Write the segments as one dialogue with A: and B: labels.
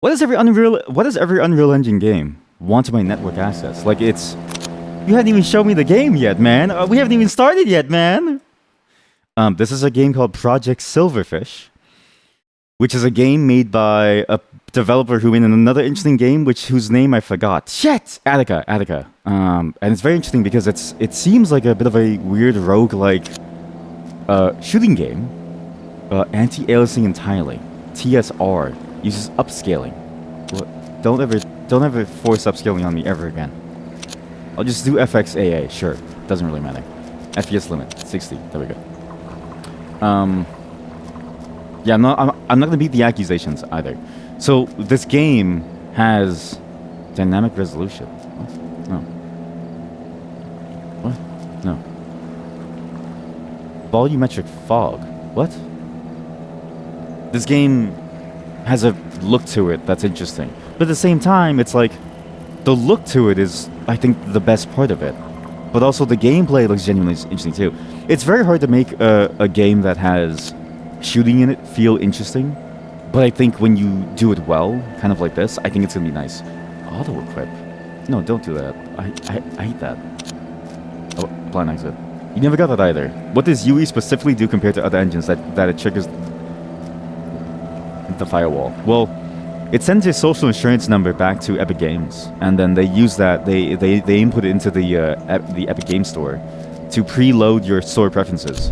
A: What does every Unreal Engine game want to my network access? Like it's you haven't even shown me the game yet, man. We haven't even started yet, man. This is a game called Project Silverfish, which is a game made by a developer who made another interesting game, whose name I forgot. Shit! Attica. And it's very interesting because it seems like a bit of a weird roguelike shooting game. Anti-aliasing entirely. TSR uses upscaling. Don't ever force upscaling on me ever again. I'll just do FXAA, sure. Doesn't really matter. FPS limit, 60. There we go. Yeah, I'm not gonna beat the accusations either. So this game has dynamic resolution. What? No. What? No. Volumetric fog. What? This game has a look to it that's interesting. But at the same time, it's like the look to it is, I think, the best part of it. But also the gameplay looks genuinely interesting too. It's very hard to make a game that has shooting in it feel interesting. But I think when you do it well, kind of like this, I think it's gonna be nice. Auto-equip? No, don't do that. I hate that. Oh, blind exit. You never got that either. What does UE specifically do compared to other engines that it triggers the firewall? Well, it sends your social insurance number back to Epic Games, and then they use that. They input it into the Epic Games Store to preload your store preferences.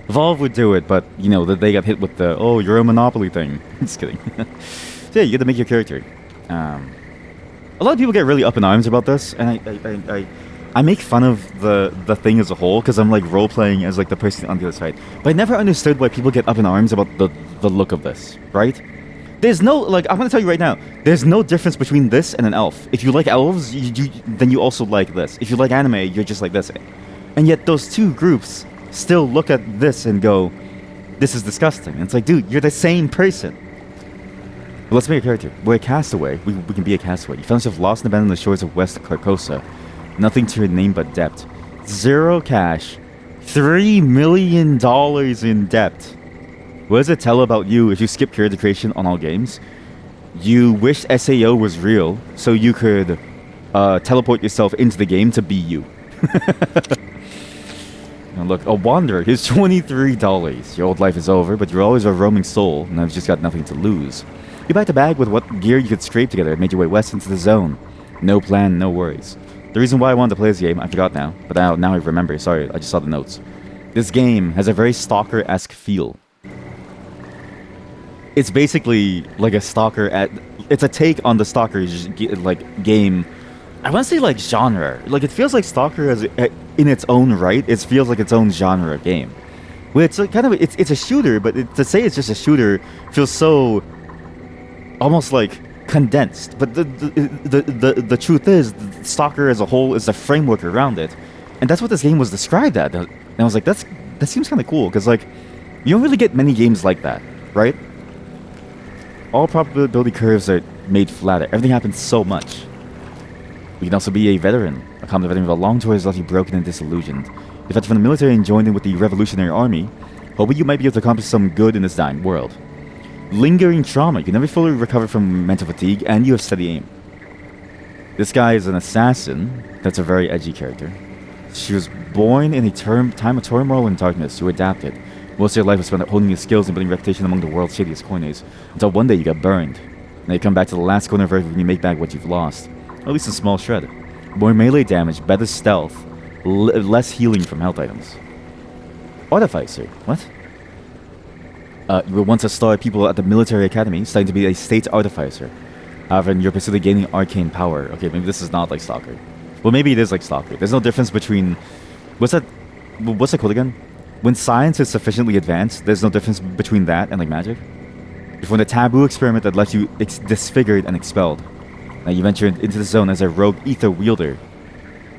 A: Valve would do it, but you know that they got hit with the you're a monopoly thing. Just kidding. So yeah, you get to make your character. A lot of people get really up in arms about this, and I make fun of the thing as a whole because I'm like role playing as like the person on the other side. But I never understood why people get up in arms about the look of this, right? There's no, like, I'm gonna tell you right now, there's no difference between this and an elf. If you like elves, then you also like this. If you like anime, you're just like this. And yet those two groups still look at this and go, this is disgusting. And it's like, dude, you're the same person. But let's make a character. We're a castaway. We can be a castaway. You found yourself lost and abandoned on the shores of West Carcosa. Nothing to your name but debt. 0 cash. $3 million in debt. What does it tell about you if you skip character creation on all games? You wish SAO was real, so you could teleport yourself into the game to be you. Now look, a wanderer, here's $23. Your old life is over, but you're always a roaming soul, and I've just got nothing to lose. You packed a bag with what gear you could scrape together and made your way west into the zone. No plan, no worries. The reason why I wanted to play this game, I forgot now, but now I remember. Sorry, I just saw the notes. This game has a very Stalker-esque feel. It's basically like a Stalker it's a take on the Stalker like game. I want to say like genre. Like it feels like Stalker in its own right. It feels like its own genre game. Where it's like kind of it's a shooter, but to say it's just a shooter feels so almost like condensed. But the truth is, Stalker as a whole is the framework around it, and that's what this game was described at. And I was like, that seems kind of cool because like you don't really get many games like that, right? All probability curves are made flatter. Everything happens so much. You can also be a veteran, a common veteran with a long tour has left you broken and disillusioned. You defected from the military and joined in with the Revolutionary Army, hoping you might be able to accomplish some good in this dying world. Lingering trauma. You can never fully recover from mental fatigue, and you have steady aim. This guy is an assassin. That's a very edgy character. She was born in a time of turmoil and darkness. You adapted. Most of your life was spent honing your skills and building a reputation among the world's shadiest coiners, until one day you got burned. Now you come back to the last corner of Earth and you make back what you've lost. Or at least a small shred. More melee damage, better stealth, less healing from health items. Artificer. What? You were once a star people at the military academy, studying to be a state artificer. However, in your pursuit of gaining arcane power. Okay, maybe this is not like Stalker. Well, maybe it is like Stalker. There's no difference between... What's that called again? When science is sufficiently advanced, there's no difference between that and like magic. You're from the taboo experiment that left you disfigured and expelled. Now you venture into the zone as a rogue ether wielder.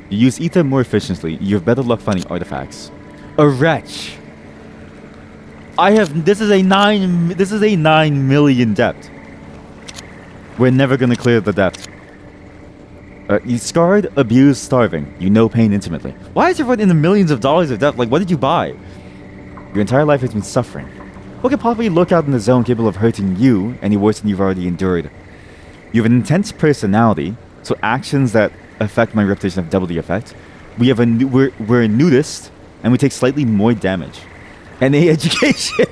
A: You use ether more efficiently. You have better luck finding artifacts. A wretch. This is a 9 million debt. We're never gonna clear the debt. You scarred, abused, starving. You know pain intimately. Why is everyone in the millions of dollars of debt? Like, what did you buy? Your entire life has been suffering. What could possibly look out in the zone capable of hurting you any worse than you've already endured? You have an intense personality, so actions that affect my reputation have double the effect. We're a nudist, and we take slightly more damage. NA education.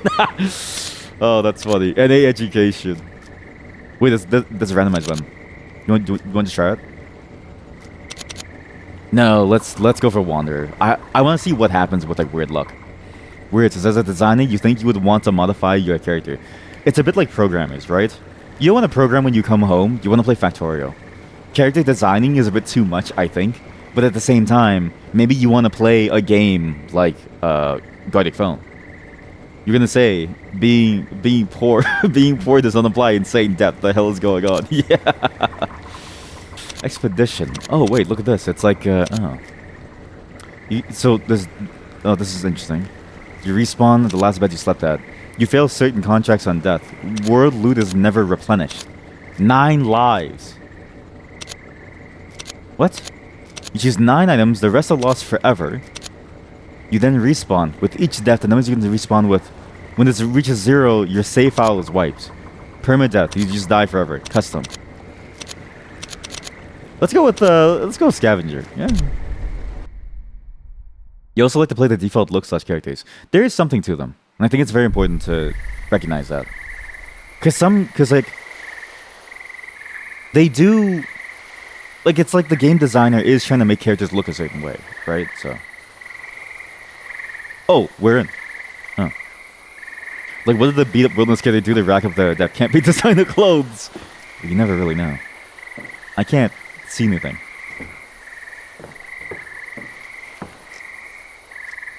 A: Oh, that's funny. NA education. Wait, that's a randomized one. You want to try it? No, let's go for Wanderer. I want to see what happens with like weird luck. Weird, so as a designer, you think you would want to modify your character. It's a bit like programmers, right? You don't want to program when you come home, you want to play Factorio. Character designing is a bit too much, I think. But at the same time, maybe you want to play a game like Guardic Phone. You're gonna say, being poor being poor does not imply insane depth. The hell is going on? Yeah. Expedition. Oh wait, look at this. It's like so this. Oh, this is interesting. You respawn at the last bed you slept at. You fail certain contracts on death. World loot is never replenished. 9 lives. What? You choose 9 items, the rest are lost forever. You then respawn. With each death, the numbers you can respawn with. When this reaches 0, your save file is wiped. Permadeath, you just die forever. Custom. Let's go with Scavenger. Yeah. You also like to play the default look / characters. There is something to them. And I think it's very important to recognize that. Cause like they do like it's like the game designer is trying to make characters look a certain way, right? So oh, we're in. Huh. Like what did the beat up wilderness character do to rack up that can't be designer clothes? You never really know. I can't see anything.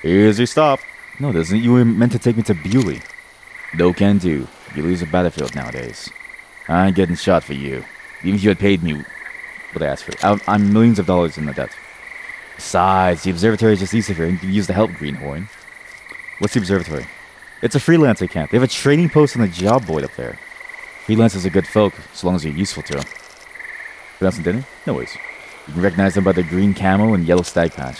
A: Here's your stop. No, doesn't. You were meant to take me to Bewley. No can do. Bewley's a battlefield nowadays. I ain't getting shot for you. Even if you had paid me what I asked for. I'm millions of dollars in the debt. Besides, the observatory is just east of here, and you can use the help greenhorn. What's the observatory? It's a freelancer camp. They have a trading post on the job board up there. Freelancers are good folk, so long as you're useful to them. Put out some dinner? No worries. You can recognize them by their green camo and yellow stag patch.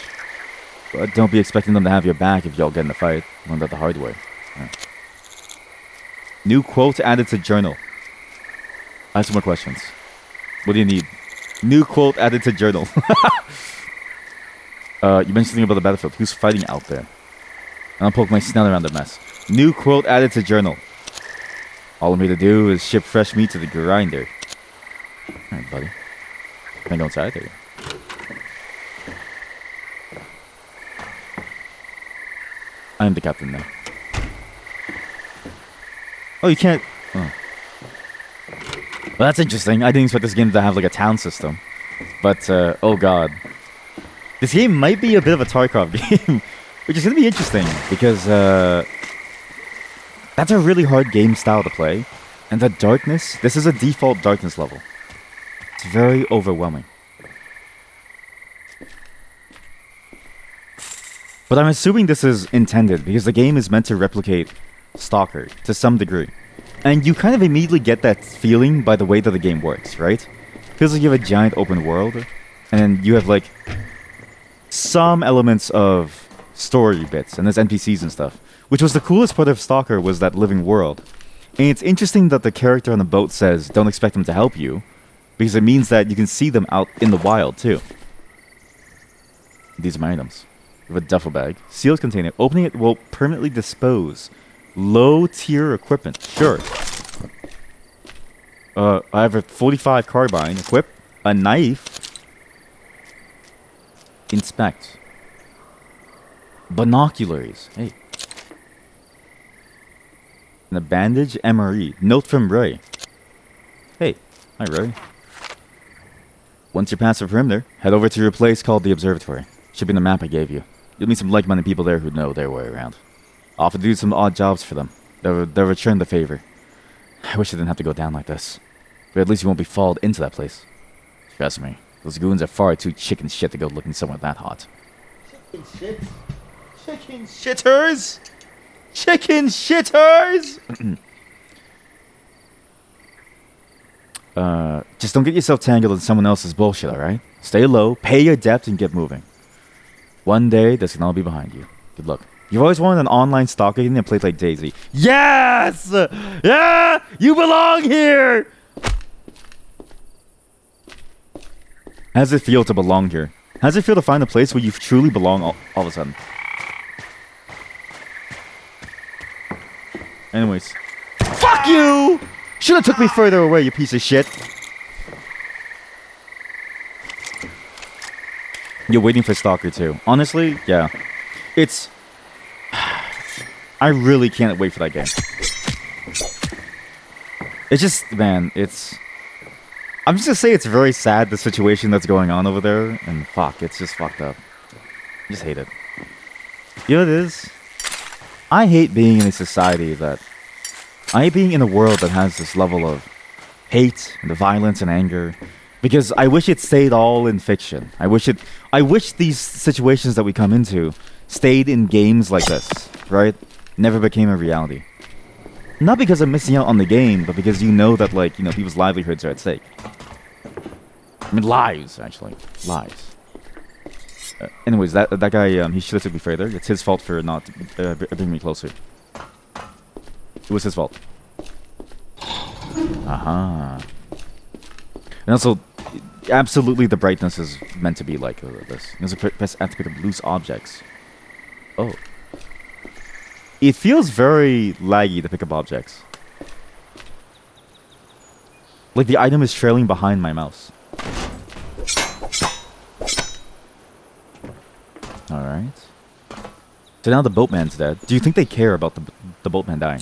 A: But don't be expecting them to have your back if y'all get in a fight. Learned that the hard way. Right. New quote added to journal. I have some more questions. What do you need? New quote added to journal. You mentioned something about the battlefield. Who's fighting out there? And I'll poke my snout around the mess. New quote added to journal. All I'm here to do is ship fresh meat to the grinder. Alright, buddy. Can I go inside there? I am the captain now. Oh, you can't... Oh. Well, that's interesting. I didn't expect this game to have, like, a town system. But, oh god. This game might be a bit of a Tarkov game. Which is going to be interesting. Because, that's a really hard game style to play. And the darkness... This is a default darkness level. It's very overwhelming. But I'm assuming this is intended because the game is meant to replicate Stalker to some degree. And you kind of immediately get that feeling by the way that the game works, right? Feels like you have a giant open world and you have like some elements of story bits and there's NPCs and stuff. Which was the coolest part of Stalker was that living world. And it's interesting that the character on the boat says don't expect them to help you because it means that you can see them out in the wild too. These are my items. A duffel bag. Sealed container. Opening it will permanently dispose. Low tier equipment. Sure. I have a 45 carbine. Equip. A knife. Inspect. Binoculars. Hey. And a bandage. MRE. Note from Ray. Hey. Hi, Ray. Once you're past the perimeter, head over to your place called the Observatory. Should be in the map I gave you. You'll meet some like-minded people there who know their way around. I'll often do some odd jobs for them. They'll return the favor. I wish I didn't have to go down like this. But at least you won't be followed into that place. Trust me, those goons are far too chicken shit to go looking somewhere that hot.
B: Chicken shit? Chicken shitters? Chicken shitters?
A: Just don't get yourself tangled in someone else's bullshit, alright? Stay low, pay your debt, and get moving. One day, this can all be behind you. Good luck. You've always wanted an online stalker game that played like Daisy. Yes! Yeah! You belong here! How does it feel to belong here? How does it feel to find a place where you truly belong all of a sudden? Anyways. Fuck you! Should have took me further away, you piece of shit. You're waiting for Stalker 2. Honestly, yeah. It's... I really can't wait for that game. It's just, man, it's... I'm just gonna say it's very sad, the situation that's going on over there. And fuck, it's just fucked up. I just hate it. You know what it is? I hate being in a society that... I hate being in a world that has this level of hate and the violence and anger. Because I wish it stayed all in fiction. I wish these situations that we come into stayed in games like this, right? Never became a reality. Not because I'm missing out on the game, but because you know that, like, you know, people's livelihoods are at stake. I mean, lives, actually. Lives. Anyways, that guy, he should have took me further. It's his fault for not bringing me closer. It was his fault. Aha. And also, absolutely the brightness is meant to be like this. There's a press have to pick up loose objects. Oh. It feels very laggy to pick up objects. Like the item is trailing behind my mouse. Alright. So now the boatman's dead. Do you think they care about the boatman dying?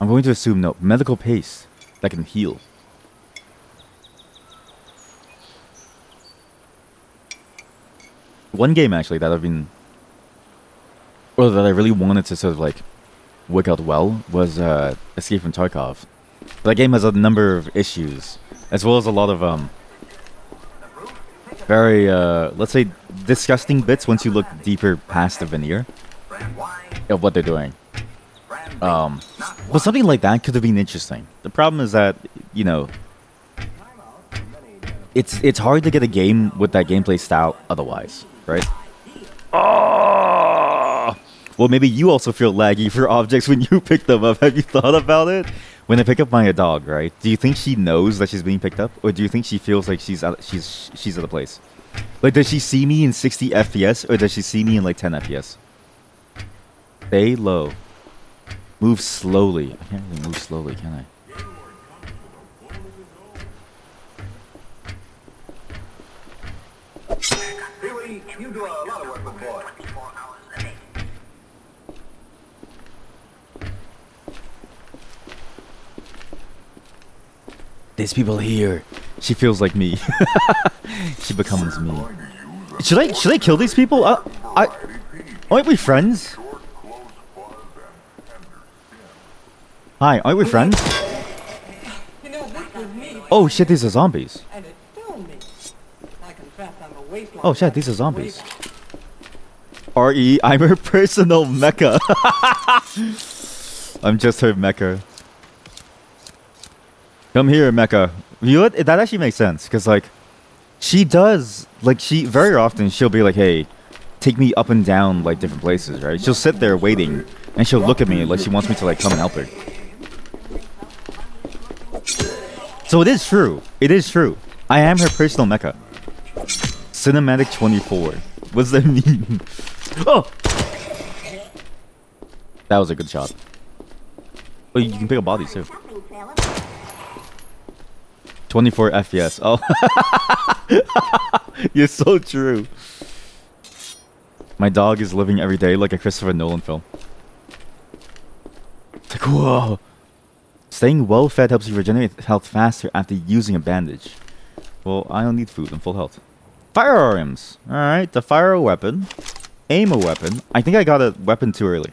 A: I'm going to assume no. Medical paste that can heal. One game actually that I've been... Or that I really wanted to sort of like work out well was Escape from Tarkov. That game has a number of issues, as well as a lot of very let's say disgusting bits once you look deeper past the veneer of what they're doing. But something like that could have been interesting. The problem is that, you know, it's hard to get a game with that gameplay style otherwise, right? Oh! Well, maybe you also feel laggy for objects when you pick them up. Have you thought about it? When I pick up my dog, right? Do you think she knows that she's being picked up, or do you think she feels like she's at a place? Like, does she see me in 60 FPS, or does she see me in like 10 FPS? Stay low. Move slowly. I can't really move slowly, can I?
C: You do a lot of work with boys.
A: There's people here. She feels like me. She becomes me. Should I kill these people? Aren't we friends? Hi, aren't we friends? Oh shit, these are zombies. Oh shit, these are zombies. RE, I'm her personal mecha. I'm just her mecha. Come here, mecha. You know what? That actually makes sense, because like, she does, like, she very often she'll be like, hey, take me up and down like different places, right? She'll sit there waiting, and she'll look at me like she wants me to like come and help her. So it is true. It is true. I am her personal mecha. Cinematic 24. What does that mean? Oh! That was a good shot. Oh, you can pick up bodies too. 24 FPS. Oh. You're so true. My dog is living every day like a Christopher Nolan film. It's like, whoa. Staying well fed helps you regenerate health faster after using a bandage. Well, I don't need food. I'm full health. Firearms. Alright, the fire a weapon. Aim a weapon. I think I got a weapon too early.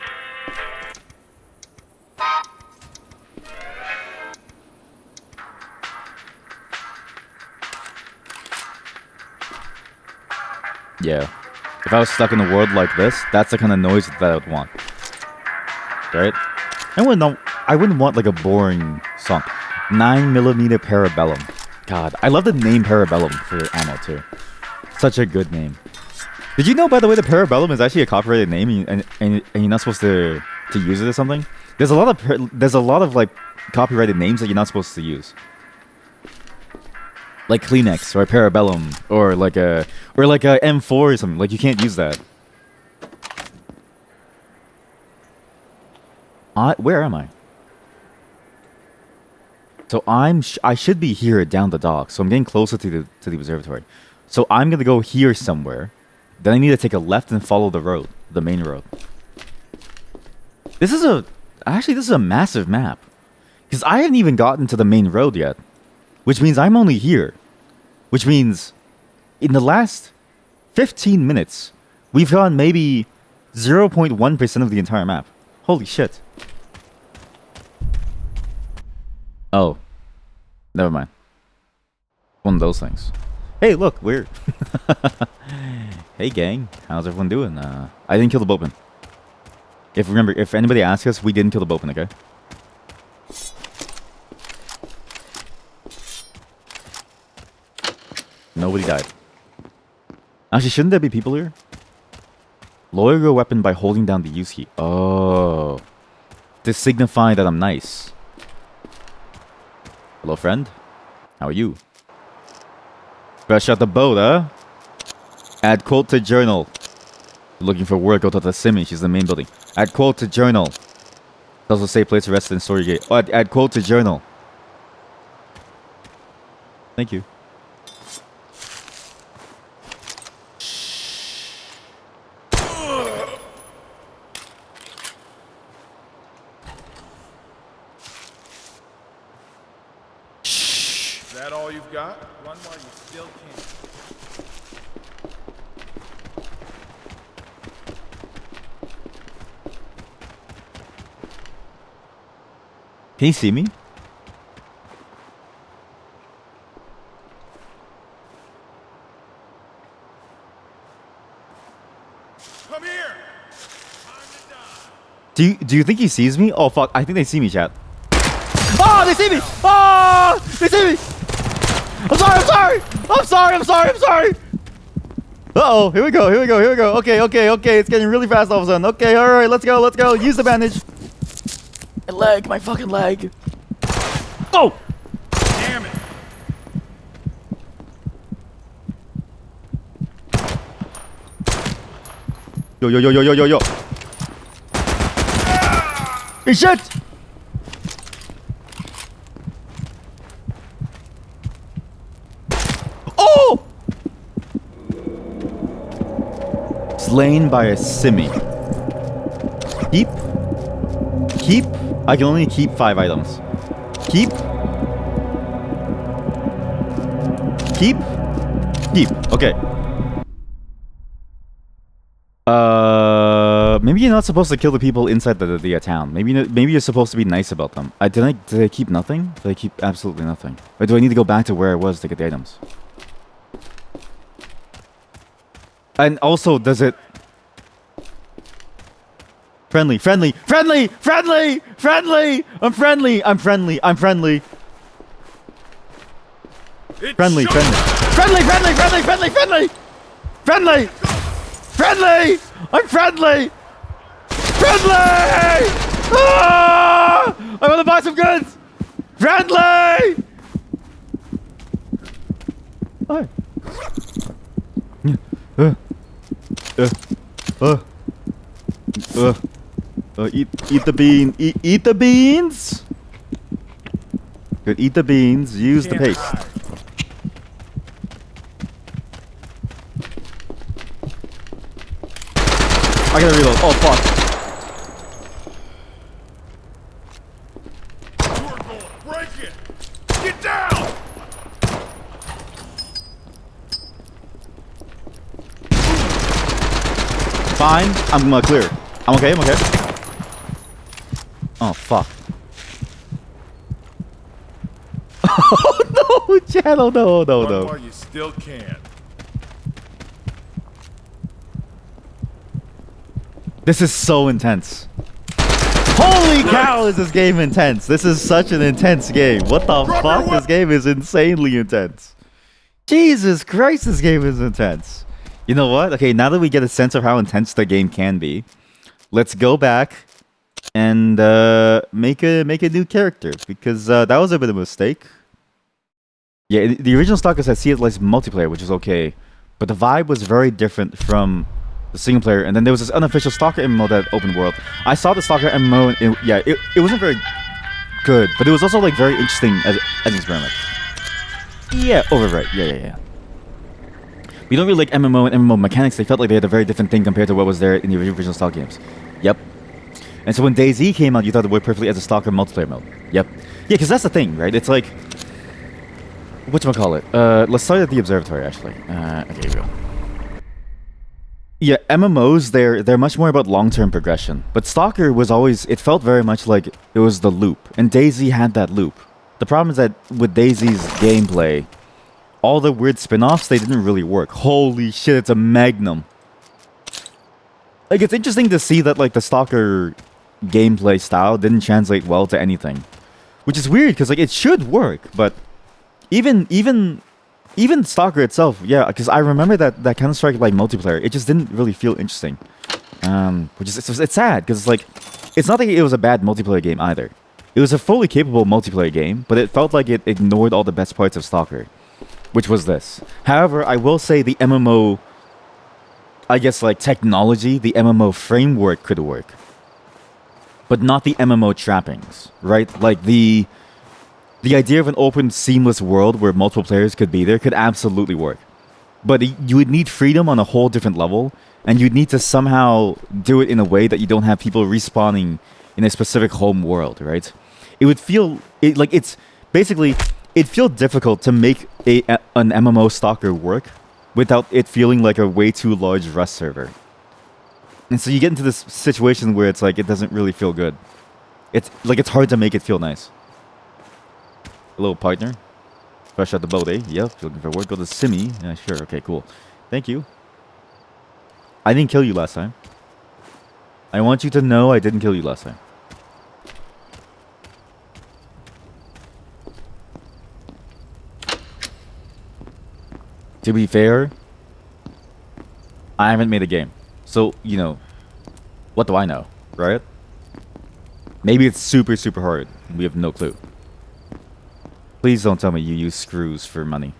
A: Yeah. If I was stuck in a world like this, that's the kind of noise that I would want. Right? I wouldn't want like a boring song. 9mm Parabellum. God, I love the name Parabellum for ammo too. Such a good name. Did you know, by the way, the Parabellum is actually a copyrighted name, and you're not supposed to use it or something? There's a lot of like copyrighted names that you're not supposed to use, like Kleenex or Parabellum or like a M4 or something. Like you can't use that. Where am I? So I should be here down the dock. So I'm getting closer to the observatory. So I'm gonna go here somewhere. Then I need to take a left and follow the road, the main road. This is a massive map. Because I haven't even gotten to the main road yet. Which means I'm only here. Which means in the last 15 minutes, we've gone maybe 0.1% of the entire map. Holy shit. Oh. Never mind. One of those things. Hey, look, we're... Hey, gang. How's everyone doing? I didn't kill the boatman. If anybody asks us, we didn't kill the boatman, okay? Nobody died. Actually, shouldn't there be people here? Lower your weapon by holding down the use key. Oh. To signify that I'm nice. Hello, friend. How are you? Fresh out the boat, huh? Add quote to journal. Looking for work, go to the Simi. She's the main building. Add quote to journal. It's also a safe place to rest in Story Gate. Oh, add quote to journal. Thank you.
D: Is that all you've got? One more, you still can't.
A: Can you see me?
D: Come here! Time to die.
A: Do you think he sees me? Oh fuck! I think they see me, chat. Oh, they see me! Oh, they see me! I'm sorry! Uh-oh, here we go. Okay, it's getting really fast all of a sudden. Okay, alright, let's go. Use the bandage. My fucking leg. Oh!
D: Damn it!
A: Yo. Hey, shit! Oh! Slain by a simi. Keep. I can only keep 5 items. Keep. Okay. Maybe you're not supposed to kill the people inside the town. Maybe you're supposed to be nice about them. Did I keep nothing? Did I keep absolutely nothing? Or do I need to go back to where I was to get the items? And also, does it... Friendly! I'm friendly! Friendly! I'm friendly! Ah! I want to buy some goods! Friendly! Hi. Eat the bean. Eat the beans. Good. Eat the beans. Use the paste. I gotta reload. Oh fuck.
D: You're going to break it! Get down!
A: Fine. I'm clear. I'm okay. Oh fuck. Oh no, channel. No.
D: One more, you still can't.
A: This is so intense. Holy cow, is this game intense. This is such an intense game. What the fuck? This game is insanely intense. Jesus Christ, this game is intense. You know what? Okay, now that we get a sense of how intense the game can be, let's go back and make a new character because that was a bit of a mistake. Yeah, the original Stalkers I see it like multiplayer, which is okay, but the vibe was very different from the single player. And then there was this unofficial Stalker MMO that open world. I saw the Stalker MMO, and it wasn't very good, but it was also like very interesting as an experiment. Yeah, overright. Yeah. We don't really like MMO and MMO mechanics. They felt like they had a very different thing compared to what was there in the original Stalker games. Yep. And so when DayZ came out, you thought it worked perfectly as a Stalker multiplayer mode. Yep. Yeah, because that's the thing, right? It's like, whatchamacallit? Let's start at the observatory, actually. Okay, here we go. Yeah, MMOs, they're much more about long-term progression. But Stalker was always, it felt very much like it was the loop. And DayZ had that loop. The problem is that with DayZ's gameplay, all the weird spin-offs, they didn't really work. Holy shit, it's a magnum. Like, it's interesting to see that, like, the Stalker gameplay style didn't translate well to anything. Which is weird, because, like, it should work, but even Stalker itself, yeah, because I remember that Counter-Strike, like, multiplayer, it just didn't really feel interesting. Which is, it's sad, because, like, it's not like it was a bad multiplayer game either. It was a fully capable multiplayer game, but it felt like it ignored all the best parts of Stalker. Which was this. However, I will say the MMO, I guess like technology, the MMO framework could work. But not the MMO trappings, right? Like the idea of an open, seamless world where multiple players could be there could absolutely work. But you would need freedom on a whole different level, and you'd need to somehow do it in a way that you don't have people respawning in a specific home world, right? It would feel, it's basically... It'd feel difficult to make an MMO Stalker work without it feeling like a way too large Rust server. And so you get into this situation where it's like, it doesn't really feel good. It's like, it's hard to make it feel nice. Hello, partner. Fresh out the boat, eh? Yep, looking for work. Go to Simi. Yeah, sure. Okay, cool. Thank you. I didn't kill you last time. I want you to know I didn't kill you last time. To be fair, I haven't made a game. So, you know, what do I know, right? Maybe it's super, super hard. We have no clue. Please don't tell me you use screws for money.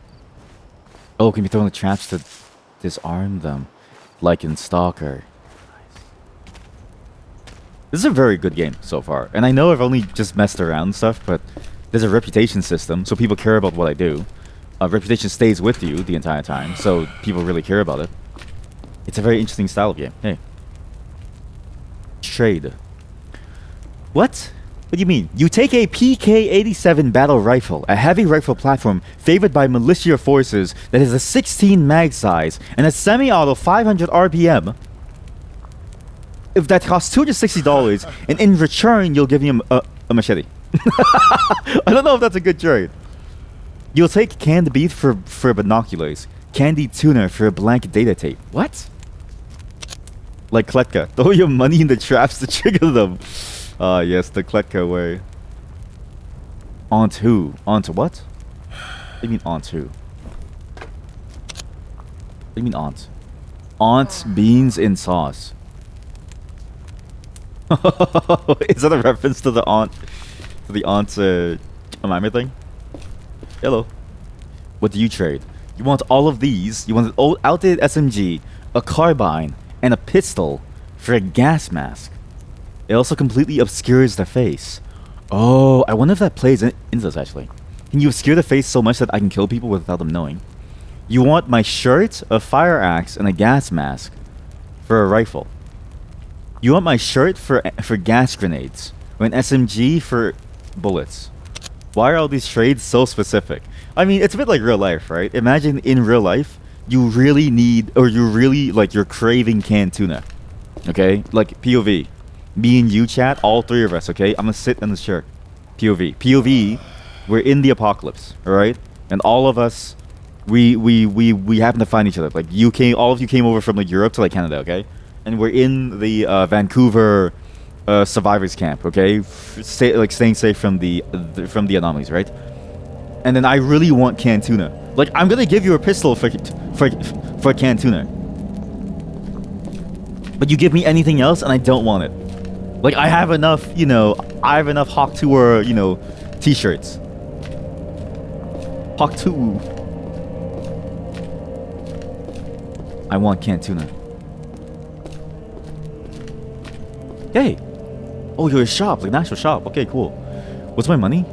A: Oh, can you throw in the traps to disarm them? Like in Stalker. This is a very good game so far. And I know I've only just messed around and stuff, but there's a reputation system, so people care about what I do. Reputation stays with you the entire time, so people really care about it. It's a very interesting style of game. Hey. Trade. What? What do you mean? You take a PK-87 battle rifle, a heavy rifle platform favored by militia forces that has a 16 mag size and a semi-auto 500 RPM. If that costs $260, and in return you'll give him a machete. I don't know if that's a good trade. You'll take canned beef for binoculars, candied tuna for a blank data tape. What? Like Kletka. Throw your money in the traps to trigger them. Ah, yes, the Kletka way. Aunt who? Aunt what? What do you mean aunt who? What do you mean aunt? Aunt beans in sauce. Is that a reference to the aunt? To the aunt's Amami thing? Hello. What do you trade? You want all of these. You want an old outdated SMG, a carbine, and a pistol for a gas mask. It also completely obscures the face. Oh, I wonder if that plays into this actually. Can you obscure the face so much that I can kill people without them knowing? You want my shirt, a fire axe, and a gas mask for a rifle. You want my shirt for gas grenades, or an SMG for bullets. Why are all these trades so specific? I mean, it's a bit like real life, right? Imagine in real life, you really need, or you really, like, you're craving canned tuna. Okay? Like, POV. Me and you, chat, all three of us, okay? I'm gonna sit in the chair. POV. POV, we're in the apocalypse, alright? And all of us, we happen to find each other. Like, all of you came over from, like, Europe to, like, Canada, okay? And we're in the Vancouver survivors camp, okay? Staying safe from the anomalies, right? And then I really want canned tuna. Like, I'm gonna give you a pistol for canned tuna. But you give me anything else and I don't want it. Like, I have enough, you know, I have enough Hawk Tour, you know, t-shirts. Hawk 2. I want canned tuna. Hey. Oh, you're a shop, like an actual shop. Okay, cool. What's my money?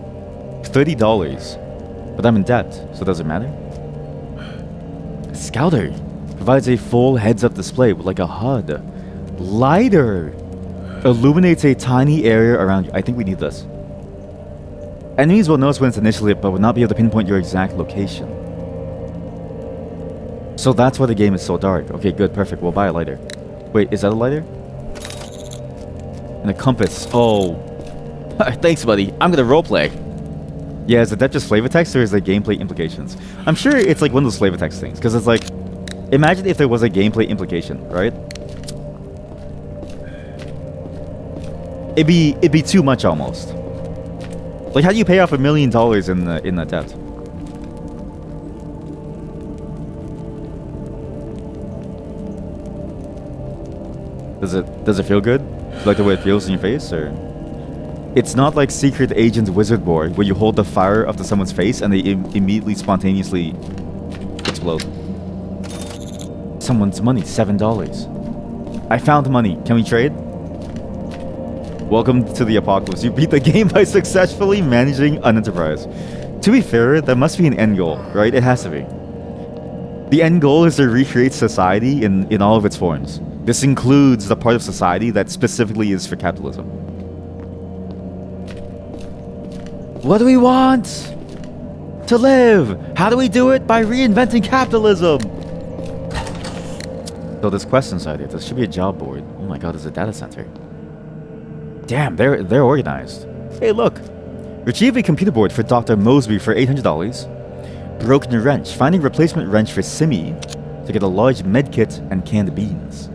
A: $30. But I'm in debt, so does it matter? Scouter provides a full heads-up display with like a HUD. Lighter illuminates a tiny area around you. I think we need this. Enemies will notice when it's initially lit, but will not be able to pinpoint your exact location. So that's why the game is so dark. Okay, good, perfect. We'll buy a lighter. Wait, is that a lighter? And a compass. Oh. Thanks, buddy. I'm gonna roleplay. Yeah, is that just flavor text or is there gameplay implications? I'm sure it's like one of those flavor text things, because it's like, imagine if there was a gameplay implication, right? It'd be too much almost. Like, how do you pay off $1 million in that debt? Does it feel good? Like the way it feels in your face, or? It's not like Secret Agent Wizard Board, where you hold the fire up to someone's face and they immediately spontaneously explode. Someone's money, $7. I found money. Can we trade? Welcome to the apocalypse. You beat the game by successfully managing an enterprise. To be fair, that must be an end goal, right? It has to be. The end goal is to recreate society in all of its forms. This includes the part of society that specifically is for capitalism. What do we want? To live. How do we do it? By reinventing capitalism. So there's quests inside here. There should be a job board. Oh my god, there's a data center. Damn, they're organized. Hey, look. Retrieve a computer board for Dr. Mosby for $800. Broken wrench. Finding replacement wrench for Simi to get a large med kit and canned beans.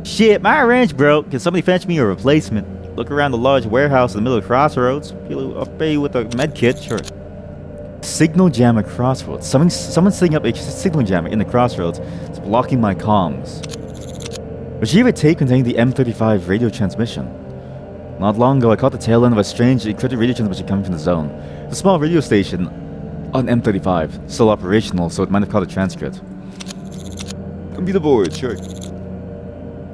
A: Shit, my wrench broke. Can somebody fetch me a replacement? Look around the large warehouse in the middle of Crossroads. I'll pay you with a med kit, sure. Signal jam at Crossroads. Someone's setting up a signal jammer in the Crossroads. It's blocking my comms. Retrieve a tape containing the M35 radio transmission. Not long ago, I caught the tail end of a strange encrypted radio transmission coming from the zone. The small radio station on M35, still operational, so it might have caught a transcript. Computer board, sure.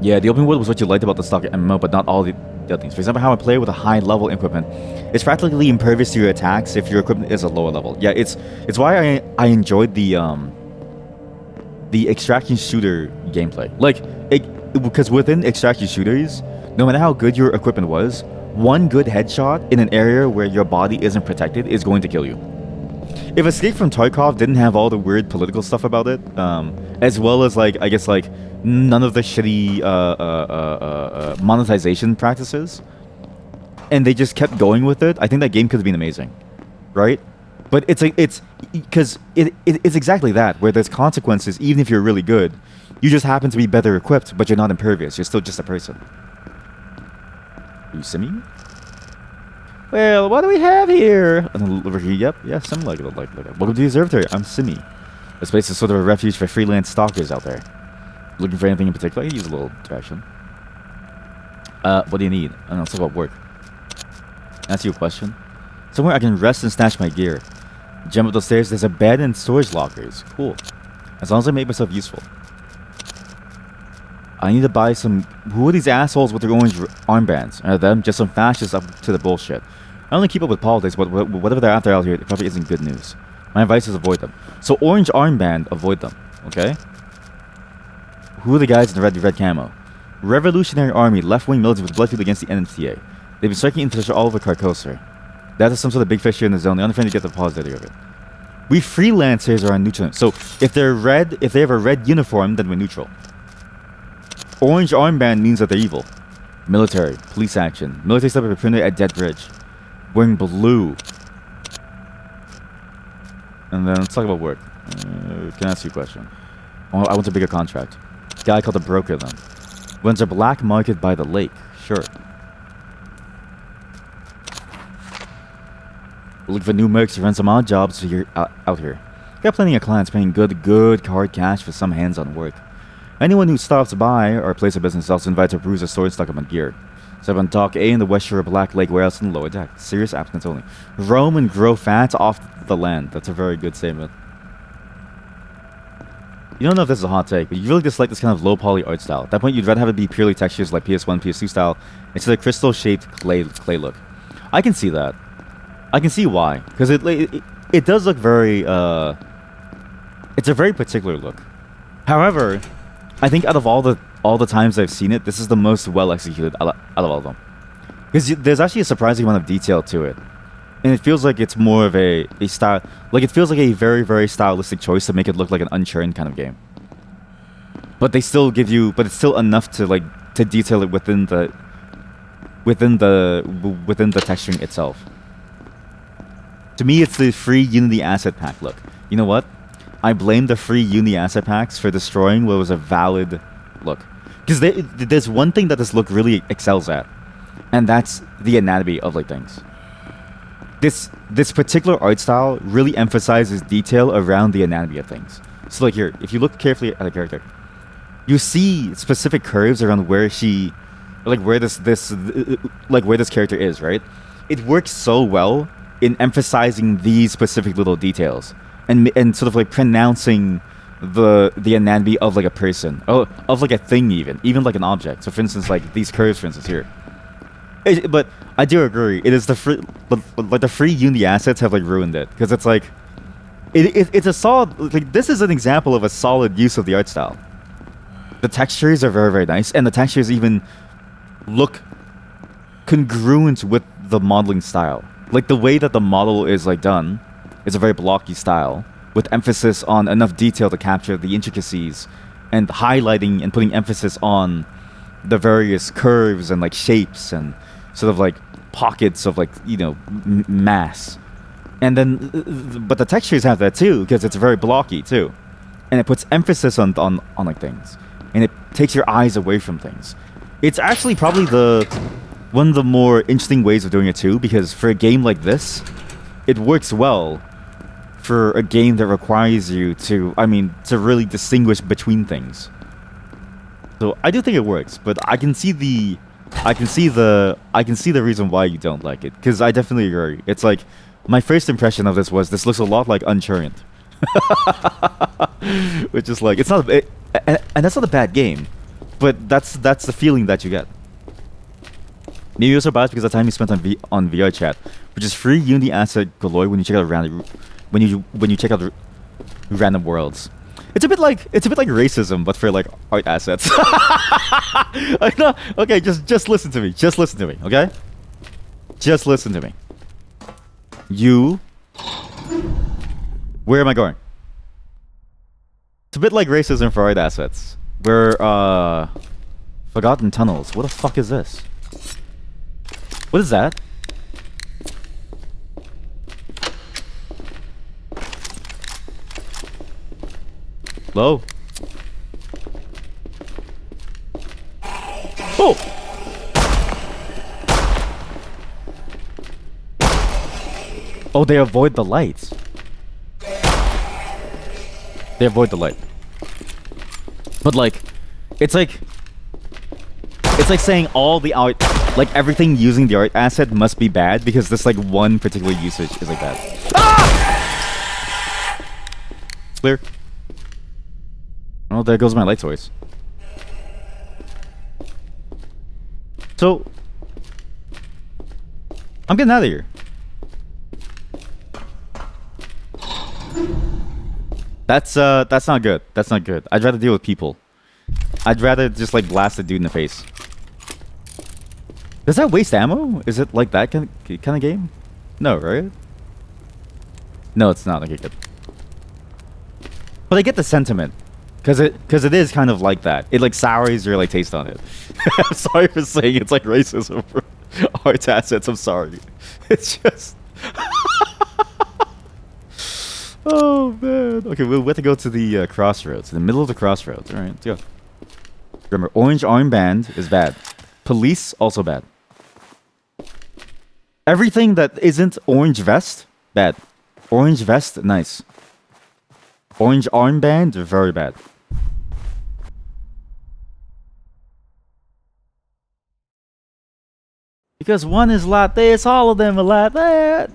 A: Yeah, the open world was what you liked about the Stalker MMO, but not all the other things. For example, how I play with a high-level equipment. It's practically impervious to your attacks if your equipment is a lower level. Yeah, it's why I enjoyed the extraction shooter gameplay. Like, because within extraction shooters, no matter how good your equipment was, one good headshot in an area where your body isn't protected is going to kill you. If Escape from Tarkov didn't have all the weird political stuff about it, as well as, like, I guess, like, none of the shitty monetization practices, and they just kept going with it, I think that game could have been amazing, right? But it's because it's exactly that, where there's consequences even if you're really good. You just happen to be better equipped, but you're not impervious. You're still just a person. You see me? Well, what do we have here? And over here, yep, yeah, something like it. Welcome to the observatory. I'm Simi. This place is sort of a refuge for freelance stalkers out there. Looking for anything in particular? I can use a little direction. What do you need? I don't know, it's about work. Ask you a question. Somewhere I can rest and stash my gear. Jump up the stairs, there's a bed and storage lockers. Cool. As long as I make myself useful. I need to buy some... Who are these assholes with their orange armbands? Are them just some fascists up to the bullshit? I only keep up with politics, but whatever they're after out here, it probably isn't good news. My advice is avoid them. So orange armband, avoid them. Okay? Who are the guys in the red camo? Revolutionary Army, left-wing militants with blood feud against the NMTA. They've been striking infrastructure all over Carcosa. That is some sort of big fish here in the zone. They're only trying to get the positivity of it. We freelancers are on neutral. So if they're red, if they have a red uniform, then we're neutral. Orange armband means that they're evil. Military, police action. Military stuff printed at Dead Bridge. Wearing blue. And then let's talk about work. Can I ask you a question? I want a bigger contract. Guy called a broker then. Runs a black market by the lake. Sure. We're looking for new mercs to run some odd jobs out here. Got plenty of clients paying good hard cash for some hands-on work. Anyone who stops by our place of business is also invited to peruse the stored stock of gear. So on Dock A in the West Shore Black Lake warehouse in the lower deck. Serious applicants only. Roam and grow fat off the land. That's a very good statement. You don't know if this is a hot take, but you really dislike this kind of low poly art style. At that point, you'd rather have it be purely textures like PS1, PS2 style instead of crystal-shaped clay look. I can see that. I can see why, because it does look very it's a very particular look. However, I think out of all the times I've seen it, this is the most well executed out of all of them. Because there's actually a surprising amount of detail to it. And it feels like it's more of a style, like it feels like a very, very stylistic choice to make it look like an unchurned kind of game. But they still give you, but it's still enough to detail it within the texturing itself. To me, it's the free Unity asset pack look. You know what? I blame the free Unity asset packs for destroying what was a valid look. Because there's one thing that this look really excels at, and that's the anatomy of things. This particular art style really emphasizes detail around the anatomy of things. So here, if you look carefully at the character, you see specific curves around where she, where this character is, right? It works so well in emphasizing these specific little details and sort of pronouncing the anatomy of a person, of a thing, even like an object. So for instance, these curves, for instance, here. But I do agree, it is the free Unity assets have ruined it, because it's it's a solid, this is an example of a solid use of the art style. The textures are very, very nice, and the textures even look congruent with the modeling style. The way that the model is done is a very blocky style, with emphasis on enough detail to capture the intricacies, and highlighting and putting emphasis on the various curves and shapes and sort of pockets of mass. And then but the textures have that too, because it's very blocky too, and it puts emphasis on things, and it takes your eyes away from things. It's actually probably one of the more interesting ways of doing it too, because for a game like this, it works well for a game that requires you to really distinguish between things. So I do think it works, but I can see the reason why you don't like it, because I definitely agree. It's my first impression of this was, this looks a lot like Uncharted. Which is it's not and that's not a bad game, but that's the feeling that you get. Maybe you're so biased because of the time you spent on VR chat, which is free Unity asset galore when you check out random worlds. It's a bit like racism, but for art assets. I know. Okay, just listen to me. Just listen to me. Okay. Just listen to me. Where am I going? It's a bit like racism for art assets. We're Forgotten Tunnels. What the fuck is this? What is that? Hello? Oh! Oh, they avoid the lights. They avoid the light. But it's like saying all the art, everything using the art asset must be bad because this one particular usage is bad. Ah! Clear. Oh, there goes my light source. So I'm getting out of here. That's not good. That's not good. I'd rather deal with people. I'd rather just blast a dude in the face. Does that waste ammo? Is it that kind of game? No, right? No, it's not. Okay, good. But I get the sentiment, because it is kind of like that. It sours your taste on it. I'm sorry for saying it's racism for art assets. I'm sorry. It's just. Oh man. Okay, we have to go to the crossroads. In the middle of the crossroads. All right, let's go. Remember, orange armband is bad. Police also bad. Everything that isn't orange vest, bad. Orange vest, nice. Orange armband, very bad. Because one is like this, all of them are like that.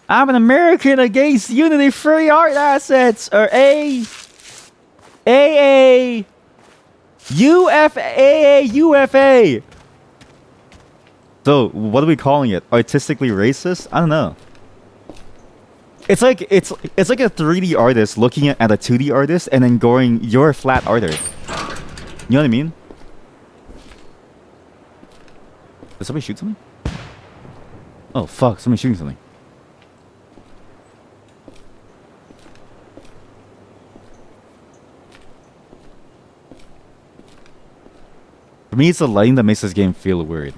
A: I'm an American against Unity free art assets, or UFA. So, what are we calling it? Artistically racist? I don't know. It's like a 3D artist looking at a 2D artist and then going, "You're a flat artist." You know what I mean? Did somebody shoot something? Oh fuck! Somebody's shooting something. For me, it's the lighting that makes this game feel weird.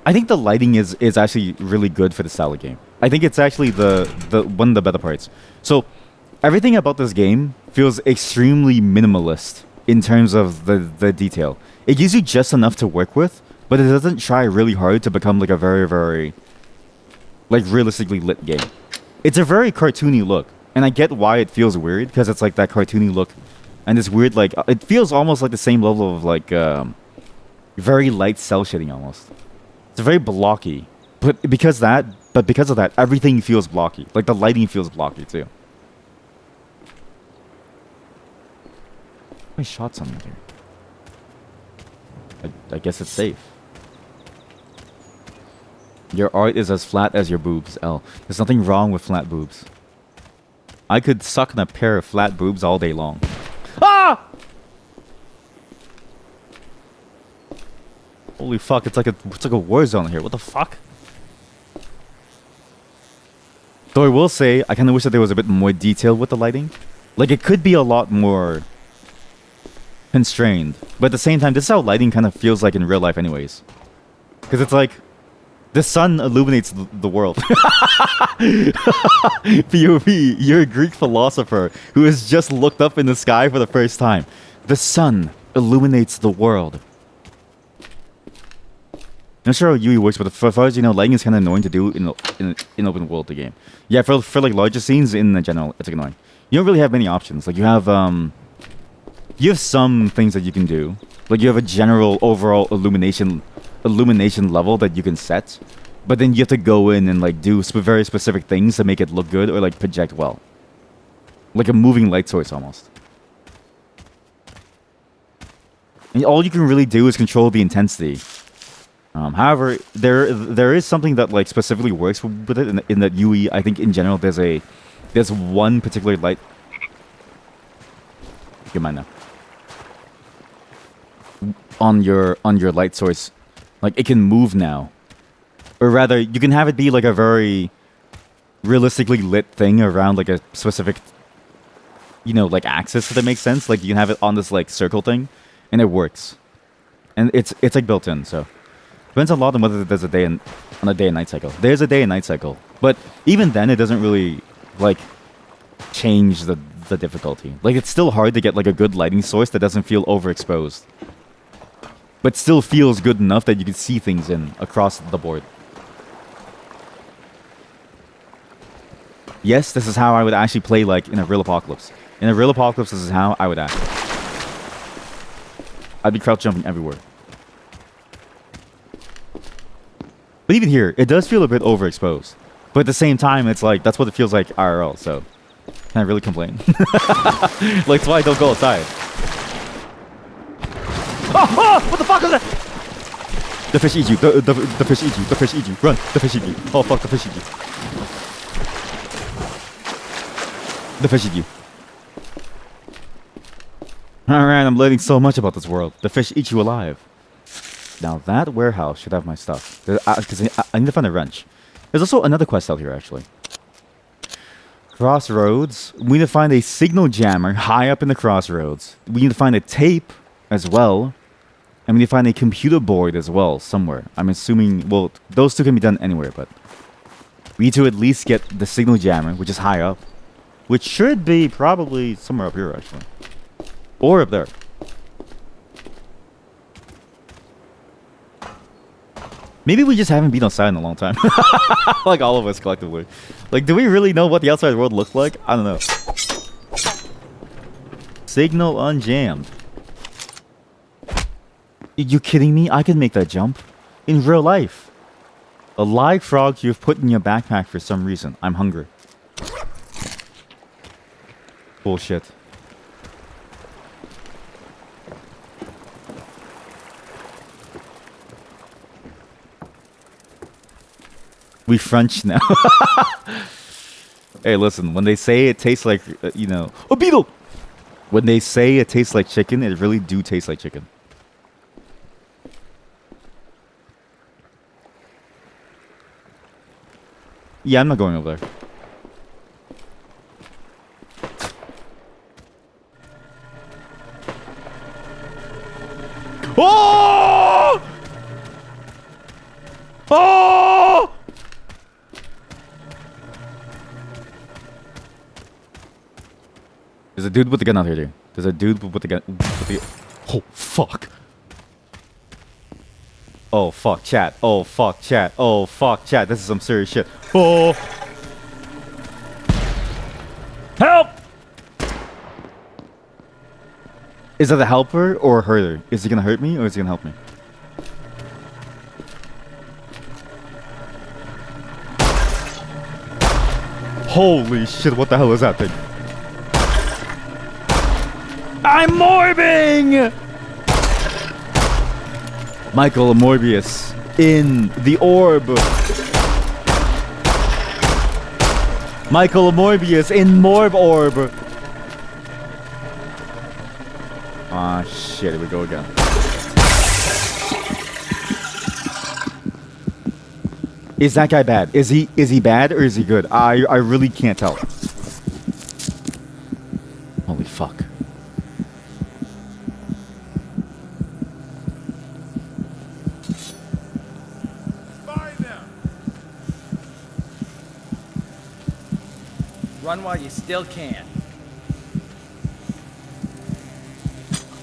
A: I think the lighting is actually really good for the style of game. I think it's actually the one of the better parts. So, everything about this game feels extremely minimalist in terms of the detail. It gives you just enough to work with, but it doesn't try really hard to become like a very, very like realistically lit game. It's a very cartoony look, and I get why it feels weird because it's like that cartoony look, and this weird like it feels almost like the same level of like very light cell shading almost. It's very blocky, but because of that, everything feels blocky. Like the lighting feels blocky too. I shot something here. I guess it's safe. Your art is as flat as your boobs, L. There's nothing wrong with flat boobs. I could suck on a pair of flat boobs all day long. Ah! Holy fuck, it's like a war zone here. What the fuck? Though I will say, I kind of wish that there was a bit more detail with the lighting. Like, it could be a lot more constrained. But at the same time, this is how lighting kind of feels like in real life anyways. Because it's like, the sun illuminates the world. POV, you're a Greek philosopher who has just looked up in the sky for the first time. The sun illuminates the world. I'm not sure how UE works, but as far as you know, lighting is kind of annoying to do in open world the game. Yeah, for like larger scenes in the general, it's annoying. You don't really have many options. Like you have some things that you can do. Like you have a general overall illumination level that you can set, but then you have to go in and like do very specific things to make it look good or like project well. Like a moving light source almost. And all you can really do is control the intensity. However, there is something that like specifically works with it in that UE. I think in general there's one particular light. Get mine now. On your light source, like it can move now, or rather, you can have it be like a very realistically lit thing around like a specific, like axis. If that makes sense. Like you can have it on this like circle thing, and it works, and it's like built in. So. Depends a lot on whether there's a day and night cycle. There's a day and night cycle, but even then, it doesn't really like change the difficulty. Like it's still hard to get like a good lighting source that doesn't feel overexposed, but still feels good enough that you can see things in across the board. Yes, this is how I would actually play like in a real apocalypse. In a real apocalypse, this is how I would act. I'd be crouch jumping everywhere. But even here, it does feel a bit overexposed. But at the same time, it's like, that's what it feels like IRL, so... Can I really complain? Like, that's why I don't go outside. Oh! What the fuck is that? The fish eat you. The fish eat you. The fish eat you. Run. The fish eat you. Oh, fuck. The fish eat you. The fish eat you. Alright, I'm learning so much about this world. The fish eat you alive. Now that warehouse should have my stuff. Because I need to find a wrench. There's also another quest out here, actually. Crossroads. We need to find a signal jammer high up in the crossroads. We need to find a tape as well. And we need to find a computer board as well, somewhere. I'm assuming, well, those two can be done anywhere, but... We need to at least get the signal jammer, which is high up. Which should be probably somewhere up here, actually. Or up there. Maybe we just haven't been outside in a long time. Like all of us collectively. Like, do we really know what the outside world looks like? I don't know. Signal unjammed. You kidding me? I can make that jump. In real life. A live frog you've put in your backpack for some reason. I'm hungry. Bullshit. We French now. Hey, listen. When they say it tastes like, you know... A beetle! When they say it tastes like chicken, it really do taste like chicken. Yeah, I'm not going over there. Oh! Oh! There's a dude with the gun out here, dude. There's a dude with the gun. Oh, fuck. Oh, fuck, chat. Oh, fuck, chat. Oh, fuck, chat. This is some serious shit. Oh! Help! Is that a helper or a hurter? Is he gonna hurt me or is he gonna help me? Holy shit, what the hell is that thing? I'm morbing! Michael Morbius in the orb. Michael Morbius in Morb Orb. Ah, shit, here we go again. Is that guy bad? Is he bad or is he good? I really can't tell. Holy fuck.
E: Run while you still can.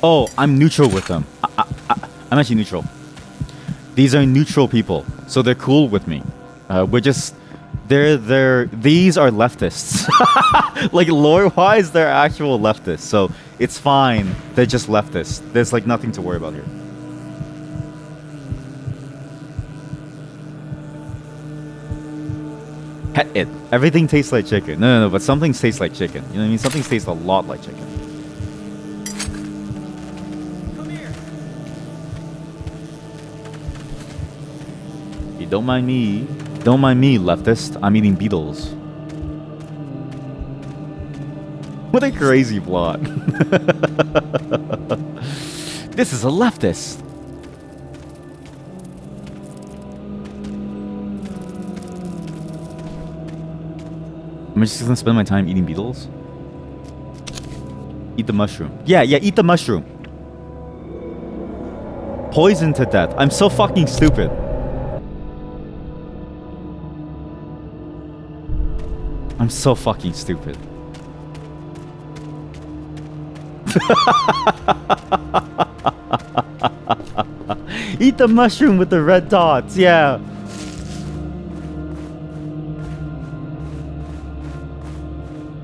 A: Oh, I'm neutral with them. I'm actually neutral. These are neutral people, so they're cool with me. We're just... These are leftists. Like, lore-wise, they're actual leftists, so it's fine. They're just leftists. There's, like, nothing to worry about here. It. Everything tastes like chicken. No, but some things taste like chicken. You know what I mean? Some things taste a lot like chicken.
E: Come here.
A: Hey, don't mind me. Don't mind me, leftist. I'm eating beetles. What a crazy plot. This is a leftist. Am I just gonna spend my time eating beetles? Eat the mushroom. Yeah, eat the mushroom. Poisoned to death. I'm so fucking stupid. I'm so fucking stupid. Eat the mushroom with the red dots, yeah.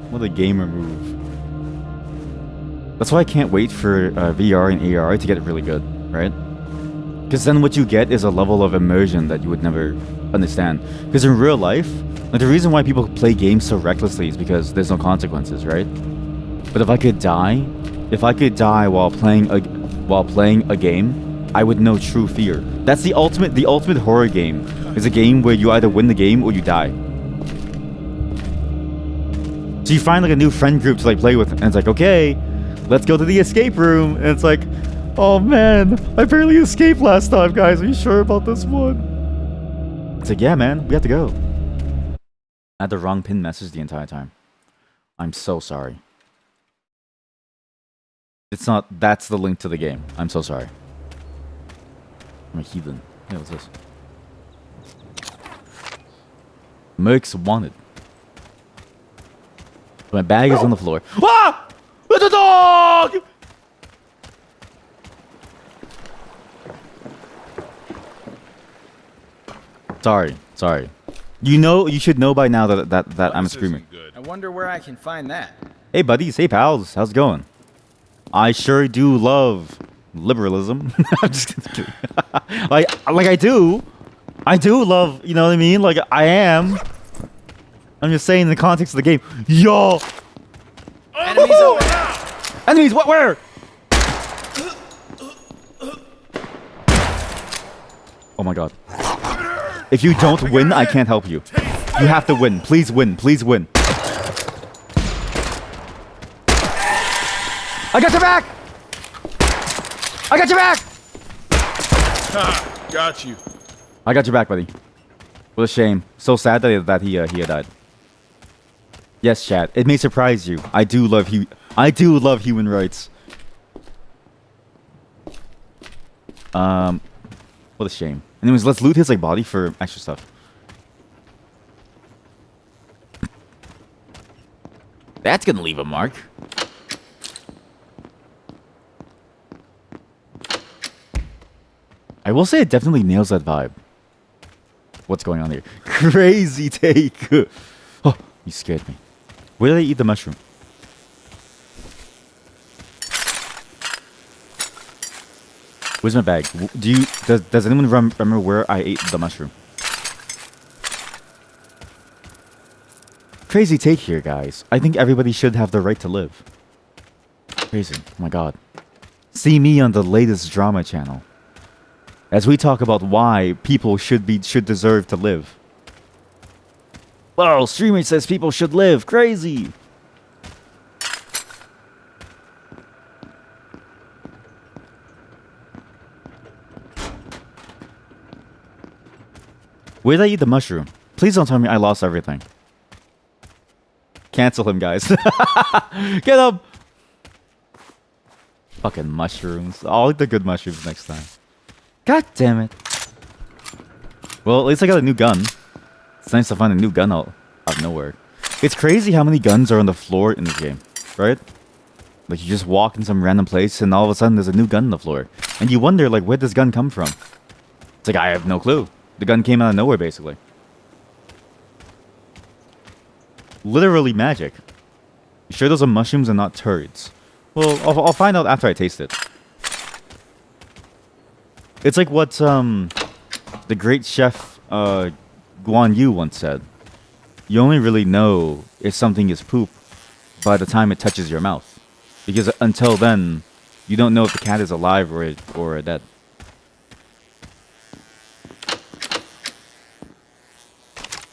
A: What a gamer move. That's why I can't wait for VR and AR to get really good, right? Because then what you get is a level of immersion that you would never understand. Because in real life, like, the reason why people play games so recklessly is because there's no consequences, right? But if I could die while playing a game, I would know true fear. That's the ultimate horror game. Is a game where you either win the game or you die. So you find like a new friend group to like play with, and it's like, okay, let's go to the escape room. And it's like, oh man, I barely escaped last time, guys. Are you sure about this one? It's like, yeah, man, we have to go. I had the wrong pin message the entire time. I'm so sorry. It's not, that's the link to the game. I'm so sorry. I'm a heathen. Hey, what's this? Mercs wanted. My bag is on the floor. Ah! It's a dog! Sorry. You should know by now that I'm screaming.
E: I wonder where I can find that.
A: Hey buddies, hey pals, how's it going? I sure do love liberalism. I'm just kidding. like I do love, you know what I mean? Like I am. I'm just saying in the context of the game. Yo!
E: Enemies over there.
A: Enemies, what, where? Oh my god. If you don't win, I can't help you. You have to win. Please win. Please win. I got your back! I got your back!
D: Ha! Got you.
A: I got your back, buddy. What a shame. So sad that he had died. Yes, chat. It may surprise you. I do love human rights. What a shame. Anyways, let's loot his like body for extra stuff. That's gonna leave a mark. I will say it definitely nails that vibe. What's going on here? Crazy take. Oh, you scared me. Where did I eat the mushroom? Where's my bag? Does anyone remember where I ate the mushroom? Crazy take here, guys. I think everybody should have the right to live. Crazy. Oh my god. See me on the latest drama channel as we talk about why people should deserve to live. Well, streamer says people should live. Crazy. Where did I eat the mushroom? Please don't tell me I lost everything. Cancel him, guys. Get him! Fucking mushrooms. I'll eat the good mushrooms next time. God damn it. Well, at least I got a new gun. It's nice to find a new gun out of nowhere. It's crazy how many guns are on the floor in this game, right? Like, you just walk in some random place and all of a sudden there's a new gun on the floor. And you wonder, like, where'd this gun come from? It's like, I have no clue. The gun came out of nowhere, basically. Literally magic. You sure those are mushrooms and not turds? Well, I'll find out after I taste it. It's like what the great chef Guan Yu once said. You only really know if something is poop by the time it touches your mouth. Because until then, you don't know if the cat is alive or dead.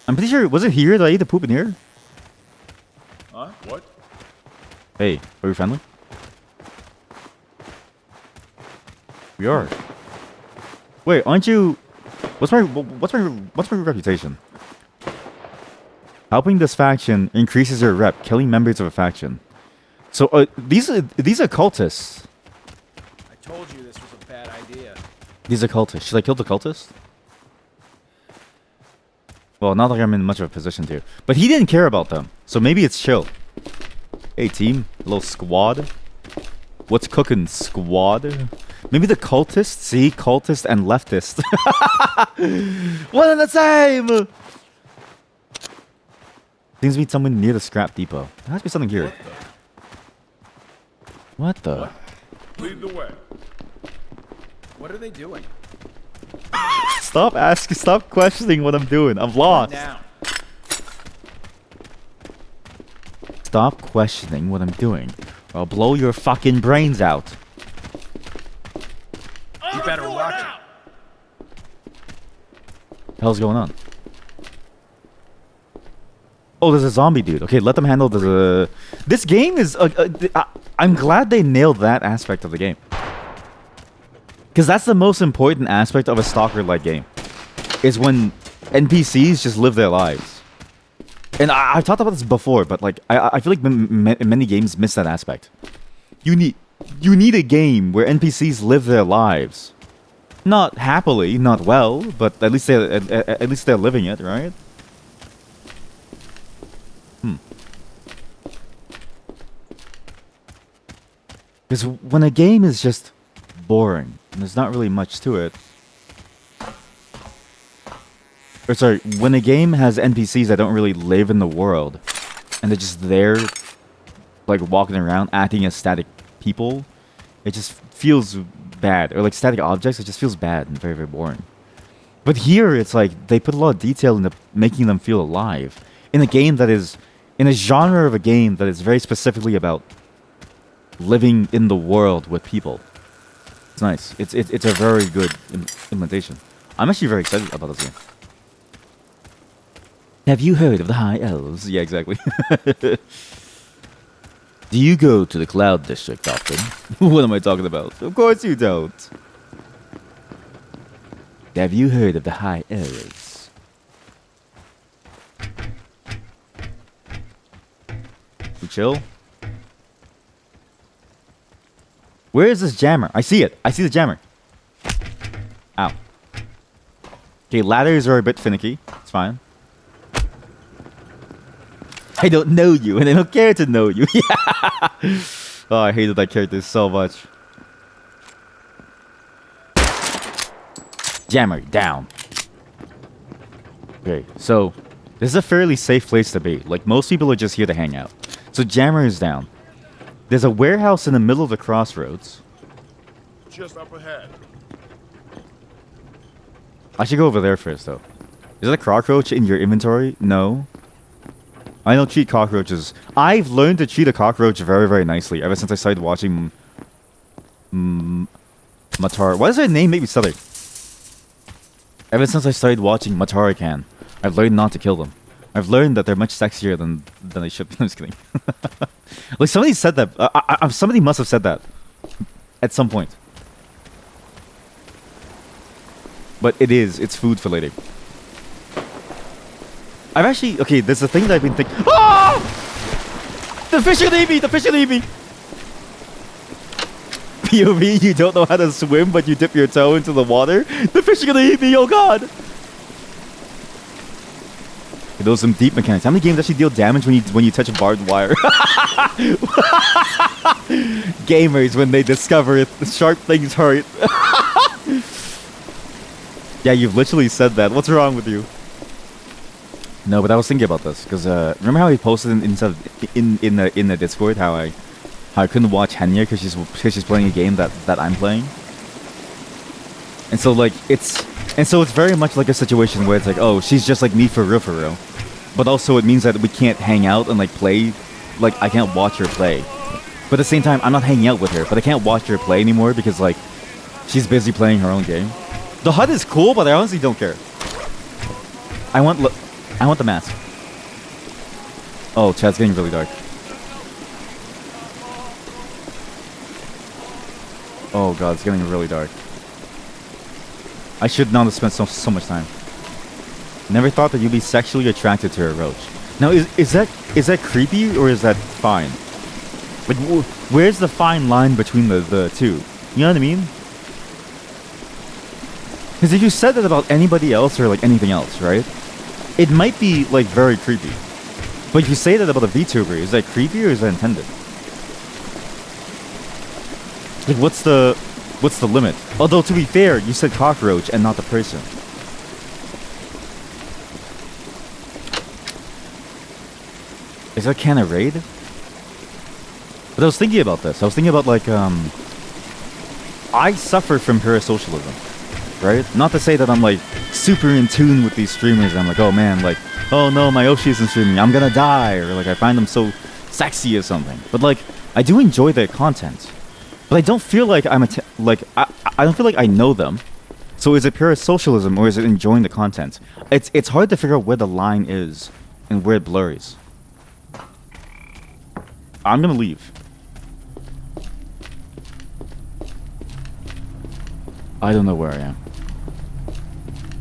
A: I'm pretty sure, was it here that I ate the poop in here?
D: Huh? What?
A: Hey, are we friendly? We are. Wait, aren't you? What's my reputation? Helping this faction increases your rep, killing members of a faction. So these are cultists.
E: I told you this was a bad idea.
A: These are cultists. Should I kill the cultist? Well, not like I'm in much of a position to. But he didn't care about them, so maybe it's chill. Hey team, little squad. What's cooking, squad? Maybe the cultist? See, cultist and leftist. One and the same! Seems to be someone near the scrap depot. There has to be something here. What the?
D: Lead the way.
E: What are they doing?
A: Stop questioning what I'm doing. I'm lost.
E: Now.
A: Stop questioning what I'm doing, or I'll blow your fucking brains out.
E: You better watch it.
A: Hell's going on? Oh, there's a zombie dude. Okay, let them handle the. This game is. I'm glad they nailed that aspect of the game. Because that's the most important aspect of a Stalker-like game. Is when NPCs just live their lives. And I've talked about this before, but like I feel like many games miss that aspect. You need a game where NPCs live their lives. Not happily, not well, but at least they're living it, right? Because when a game is just boring and there's not really much to it, or sorry, when a game has NPCs that don't really live in the world and they're just there, like walking around, acting as static people, it just feels bad, or like static objects, it just feels bad and very, very boring. But here, it's like they put a lot of detail into making them feel alive in a game that is, in a genre of a game that is very specifically about living in the world with people. It's nice. It's a very good implementation. I'm actually very excited about this game. Have you heard of the High Elves? Yeah, exactly. Do you go to the Cloud District often? What am I talking about? Of course you don't. Have you heard of the High Elves? You chill? Where is this jammer? I see it. I see the jammer. Ow. Okay, ladders are a bit finicky. It's fine. I don't know you, and I don't care to know you. Yeah. Oh, I hated that character so much. Jammer, down. Okay, so this is a fairly safe place to be. Like, most people are just here to hang out. So Jammer is down. There's a warehouse in the middle of the crossroads.
D: Just up ahead.
A: I should go over there first, though. Is that a cockroach in your inventory? No. I don't treat cockroaches. I've learned to treat a cockroach very, very nicely ever since I started watching Matar. Why does her name make me stutter? Ever since I started watching Matarakan, I've learned not to kill them. I've learned that they're much sexier than they should be. I'm just kidding. Like, somebody said that. Somebody must have said that at some point. But it's food related. I've actually, okay, there's a thing that I've been thinking. Ah! The fish are gonna eat me! The fish are gonna eat me! POV, you don't know how to swim, but you dip your toe into the water? The fish are gonna eat me, oh god! Okay, those are some deep mechanics. How many games actually deal damage when you touch a barbed wire? Gamers, when they discover it, the sharp things hurt. Yeah, you've literally said that. What's wrong with you? No, but I was thinking about this because remember how he posted in the Discord how I couldn't watch Henya because she's playing a game that I'm playing, and so it's very much like a situation where it's like, oh, she's just like me for real, but also it means that we can't hang out and like play, like I can't watch her play, but at the same time I'm not hanging out with her, but I can't watch her play anymore because like she's busy playing her own game. The HUD is cool, but I honestly don't care. I want the mask. Oh, chat's getting really dark. Oh god, it's getting really dark. I should not have spent so much time. Never thought that you'd be sexually attracted to a roach. Now, is that creepy or is that fine? Like, where's the fine line between the two? You know what I mean? Because if you said that about anybody else or like anything else, right? It might be like very creepy. But if you say that about a VTuber, is that creepy or is that intended? Like, what's the limit? Although to be fair, you said cockroach and not the person. Is that can of raid? But I was thinking about this. I was thinking about like I suffer from parasocialism. Right? Not to say that I'm like super in tune with these streamers and I'm like, oh man, like, oh no, my Yoshi isn't streaming, I'm gonna die, or like I find them so sexy or something. But like, I do enjoy their content. But I don't feel like I don't feel like I know them. So is it parasocialism or is it enjoying the content? It's hard to figure out where the line is and where it blurs. I'm gonna leave. I don't know where I am.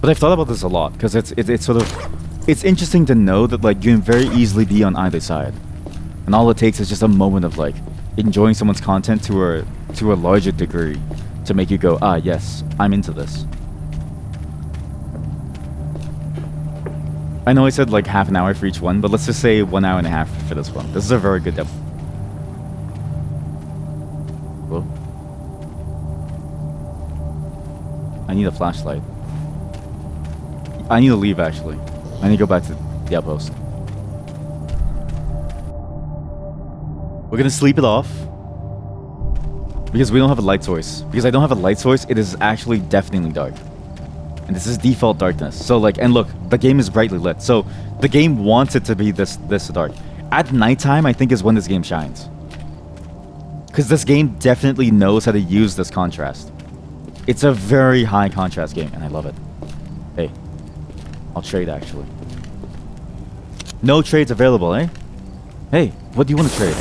A: But I've thought about this a lot because it's sort of, it's interesting to know that like you can very easily be on either side, and all it takes is just a moment of like enjoying someone's content to a larger degree to make you go, ah yes, I'm into this. I know I said like half an hour for each one, but let's just say 1 hour and a half for this one. This is a very good demo. Whoa. I need a flashlight. I need to leave, actually. I need to go back to the outpost. We're gonna sleep it off. Because we don't have a light source. Because I don't have a light source, it is actually deafeningly dark. And this is default darkness. So like, and look, the game is brightly lit. So the game wants it to be this dark. At nighttime, I think is when this game shines. Because this game definitely knows how to use this contrast. It's a very high contrast game, and I love it. Hey, I'll trade actually. No trades available, eh? Hey, what do you want to trade?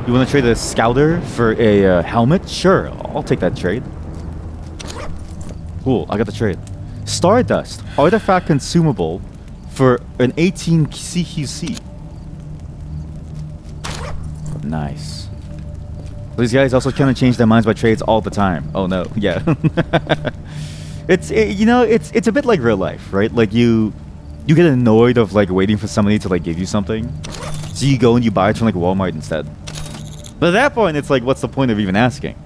A: You want to trade a scouter for a helmet? Sure, I'll take that trade. Cool, I got the trade. Stardust, artifact consumable for an 18 CQC. Nice. These guys also trying to change their minds by trades all the time. Oh no, yeah. It's a bit like real life, right? Like you get annoyed of like waiting for somebody to like give you something, so you go and you buy it from like Walmart instead. But at that point, it's like, what's the point of even asking?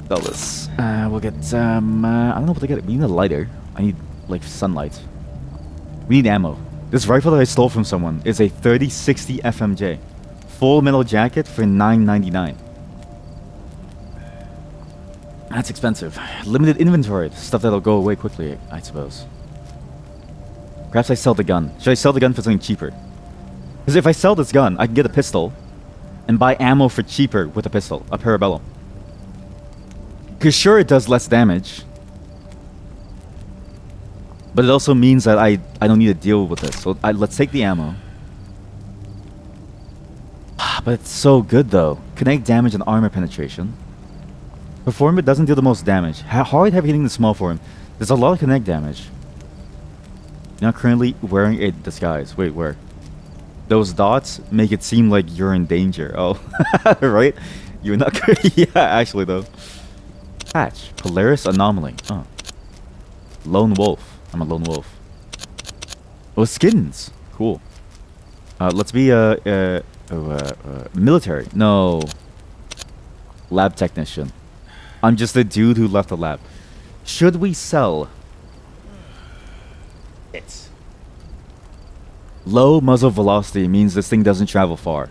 A: Sell this. We'll get I don't know what to get. We need a lighter. I need like sunlight. We need ammo. This rifle that I stole from someone is a 3060 FMJ. Full metal jacket for $9.99. That's expensive. Limited inventory. Stuff that'll go away quickly, I suppose. Perhaps I sell the gun. Should I sell the gun for something cheaper? Because if I sell this gun, I can get a pistol and buy ammo for cheaper with a pistol, a Parabellum. Because sure, it does less damage. But it also means that I don't need to deal with this. So let's take the ammo. But it's so good though. Kinetic damage and armor penetration. Perform it doesn't deal the most damage. Hard heavy hitting the small form. There's a lot of kinetic damage. You're not currently wearing a disguise. Wait, where? Those dots make it seem like you're in danger. Oh, right? You're not. Yeah, actually though. Patch. Polaris anomaly. Oh. Lone wolf. I'm a lone wolf. Oh, skins. Cool. Let's be military. No. Lab technician. I'm just a dude who left the lab. Should we sell? It's low muzzle velocity means this thing doesn't travel far.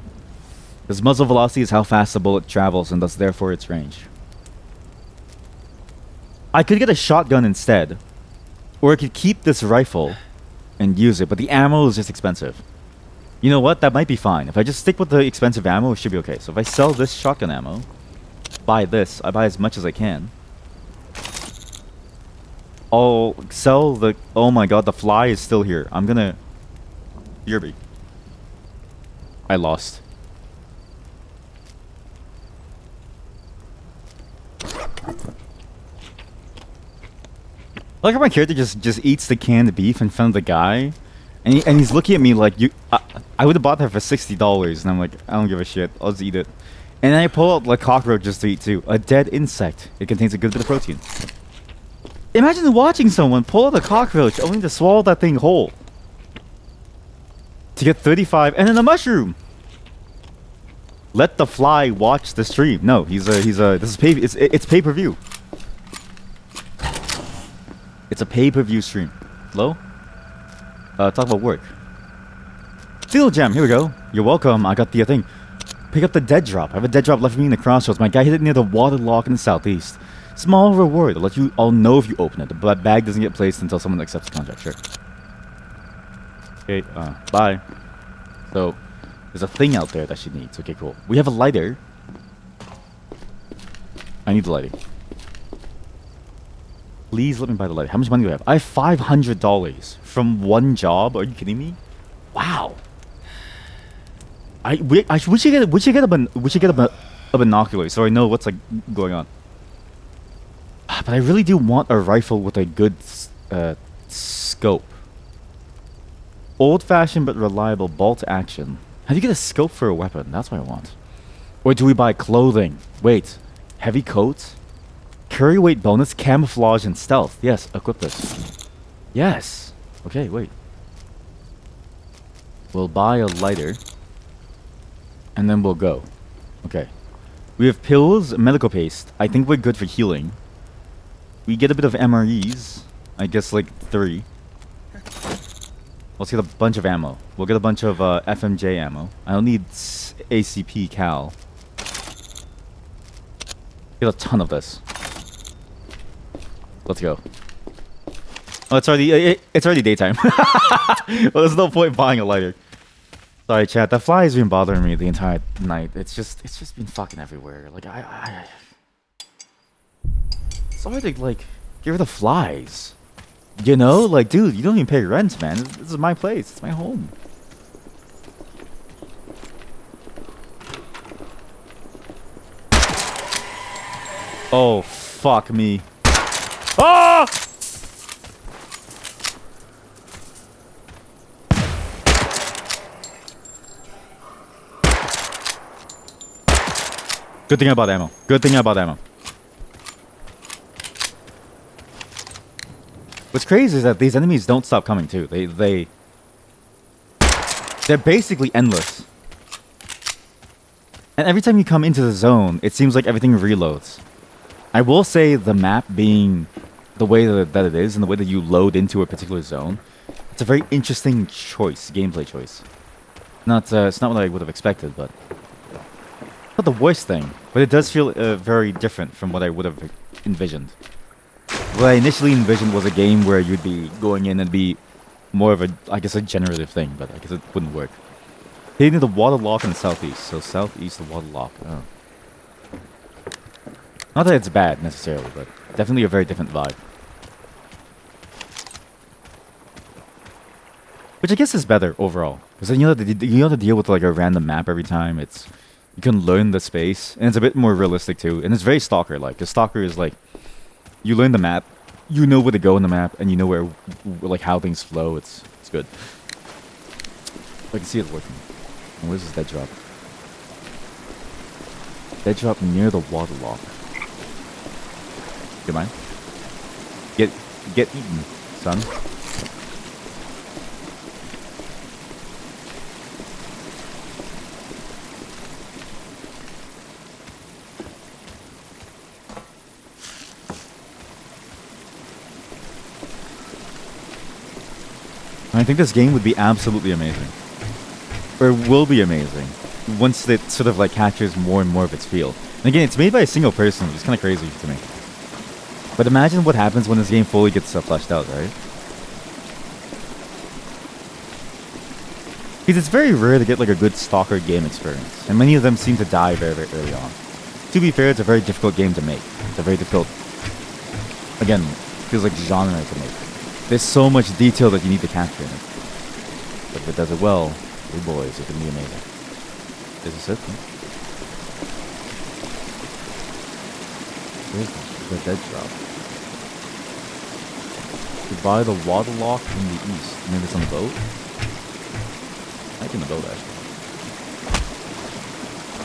A: Because muzzle velocity is how fast the bullet travels and thus therefore its range. I could get a shotgun instead. Or I could keep this rifle and use it, but the ammo is just expensive. You know what? That might be fine. If I just stick with the expensive ammo, it should be okay. So if I sell this shotgun ammo, buy this, I buy as much as I can. I'll sell the... Oh my god, the fly is still here. I'm gonna... BRB. I lost. I like how my character just eats the canned beef in front of the guy. And he's looking at me like, I would have bought that for $60. And I'm like, I don't give a shit. I'll just eat it. And then I pull out like cockroach just to eat too. A dead insect. It contains a good bit of protein. Imagine watching someone pull out a cockroach only to swallow that thing whole. To get 35 and then a mushroom. Let the fly watch the stream. No, this is it's pay-per-view. It's a pay-per-view stream. Hello? Talk about work. Steel Gem, here we go. You're welcome. I got the thing. Pick up the dead drop. I have a dead drop left for me in the crossroads. My guy hit it near the water lock in the southeast. Small reward. I'll know if you open it. The bag doesn't get placed until someone accepts the contract. Sure. Okay, bye. So, there's a thing out there that she needs. Okay, cool. We have a lighter. I need the lighter. Please let me buy the lighter. How much money do I have? I have $500 from one job. Are you kidding me? Wow. We should get a binocular so I know what's like going on. But I really do want a rifle with a good scope. Old-fashioned but reliable bolt action. How do you get a scope for a weapon? That's what I want. Or do we buy clothing? Wait, heavy coat? Carry weight bonus, camouflage, and stealth. Yes, equip this. Yes. Okay, wait. We'll buy a lighter. And then we'll go. Okay. We have pills, medical paste. I think we're good for healing. We get a bit of MREs. I guess like 3. Let's get a bunch of ammo. We'll get a bunch of FMJ ammo. I don't need ACP cal. Get a ton of this. Let's go. Oh, it's already daytime. Well, there's no point buying a lighter. Sorry, chat. That fly has been bothering me the entire night. It's just been fucking everywhere. Like sorry to like get rid of flies. You know, like, dude, you don't even pay rent, man. This is my place. It's my home. Oh, fuck me. Ah! Good thing about ammo. Good thing about ammo. What's crazy is that these enemies don't stop coming too. They're basically endless. And every time you come into the zone, it seems like everything reloads. I will say the map being the way that it is and the way that you load into a particular zone, it's a very interesting choice, gameplay choice. It's not what I would have expected, but not the worst thing. But it does feel very different from what I would have envisioned. What I initially envisioned was a game where you'd be going in and be more of a, I guess, a generative thing, but I guess it wouldn't work. Hitting the water lock in the southeast, so southeast the water lock. Oh. Not that it's bad necessarily, but definitely a very different vibe. Which I guess is better overall, because then you don't have to deal with like a random map every time. You can learn the space, and it's a bit more realistic too, and it's very Stalker-like. Because Stalker is like, you learn the map, you know where to go in the map, and you know where, like, how things flow. It's good. I can see it working. And where's this dead drop? Dead drop near the water lock. You mind? Get eaten, son. I think this game would be absolutely amazing. Or will be amazing. Once it sort of like captures more and more of its feel. And again, it's made by a single person, which is kind of crazy to me. But imagine what happens when this game fully gets fleshed out, right? Because it's very rare to get like a good Stalker game experience. And many of them seem to die very, very early on. To be fair, it's a very difficult game to make. It's a very difficult, again, feels like genre to make. There's so much detail that you need to capture in it. But if it does it well, hey boys, it can be amazing. Is this it? Where's the dead drop? You buy the water lock in the east. Maybe it's on the boat? I think the boat actually.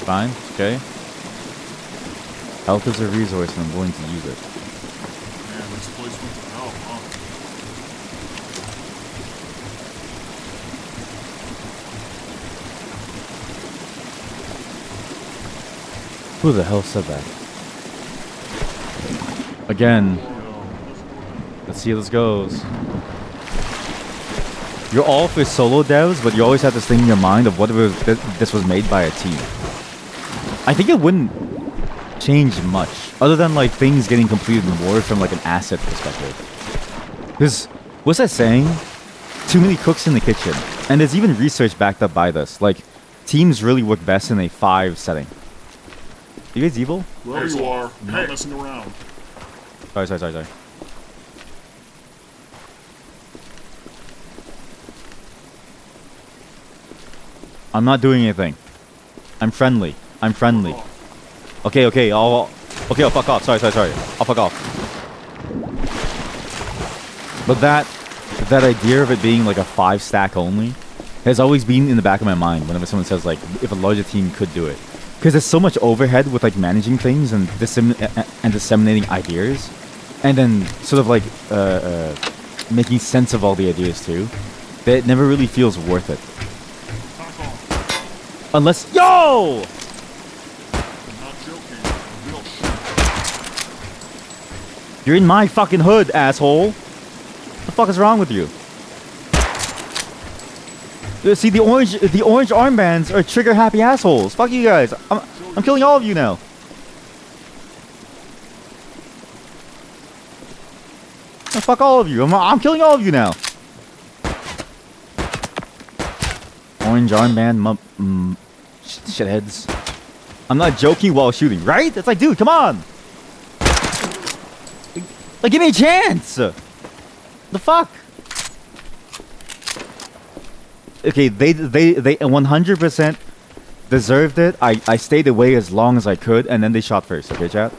A: Fine, okay. Health is a resource and I'm willing to use it.
F: Man, this place went to hell, huh?
A: Who the hell said that? Again. Let's see how this goes. You're all for solo devs, but you always have this thing in your mind of what if this was made by a team. I think it wouldn't change much, other than like things getting completed more from like an asset perspective. Because what's that saying? Too many cooks in the kitchen. And there's even research backed up by this. Like, teams really work best in a 5 setting. You guys evil?
F: Wherever you are, I'm not messing around.
A: Sorry. I'm not doing anything. I'm friendly. Okay, I'll fuck off. Sorry. I'll fuck off. But that idea of it being like a 5 stack only has always been in the back of my mind whenever someone says like if a larger team could do it. Because there's so much overhead with like managing things and disseminating ideas, and then sort of like making sense of all the ideas too, that it never really feels worth it. Unless yo,
F: I'm not joking. Real shit.
A: you're in my fucking hood, asshole. What the fuck is wrong with you? See, the orange armbands are trigger happy assholes. Fuck you guys. I'm killing all of you now. Oh, fuck all of you. I'm killing all of you now. Orange armband, shitheads. I'm not joking while shooting, right? It's like, dude, come on. Like, give me a chance. The fuck? Okay, they 100% deserved it. I stayed away as long as I could, and then they shot first. Okay, chat?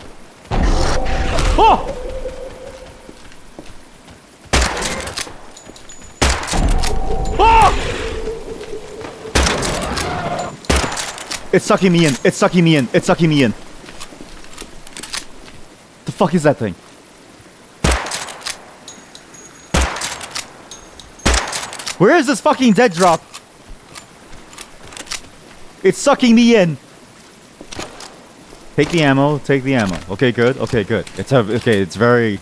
A: Oh! Oh! It's sucking me in. It's sucking me in. It's sucking me in. The fuck is that thing? Where is this fucking dead drop? It's sucking me in. Take the ammo. Take the ammo. Okay, good. Okay, good. Okay. It's very.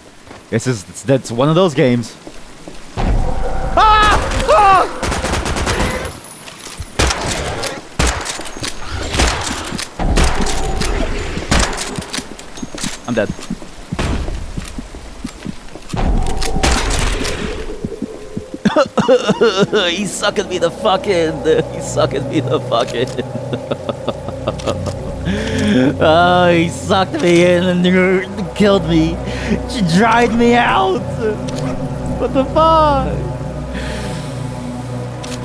A: That's one of those games. Ah! Ah! I'm dead. He's sucking me the fucking. He's sucking me the fucking. Oh, he sucked me in and killed me. She dried me out. What the fuck?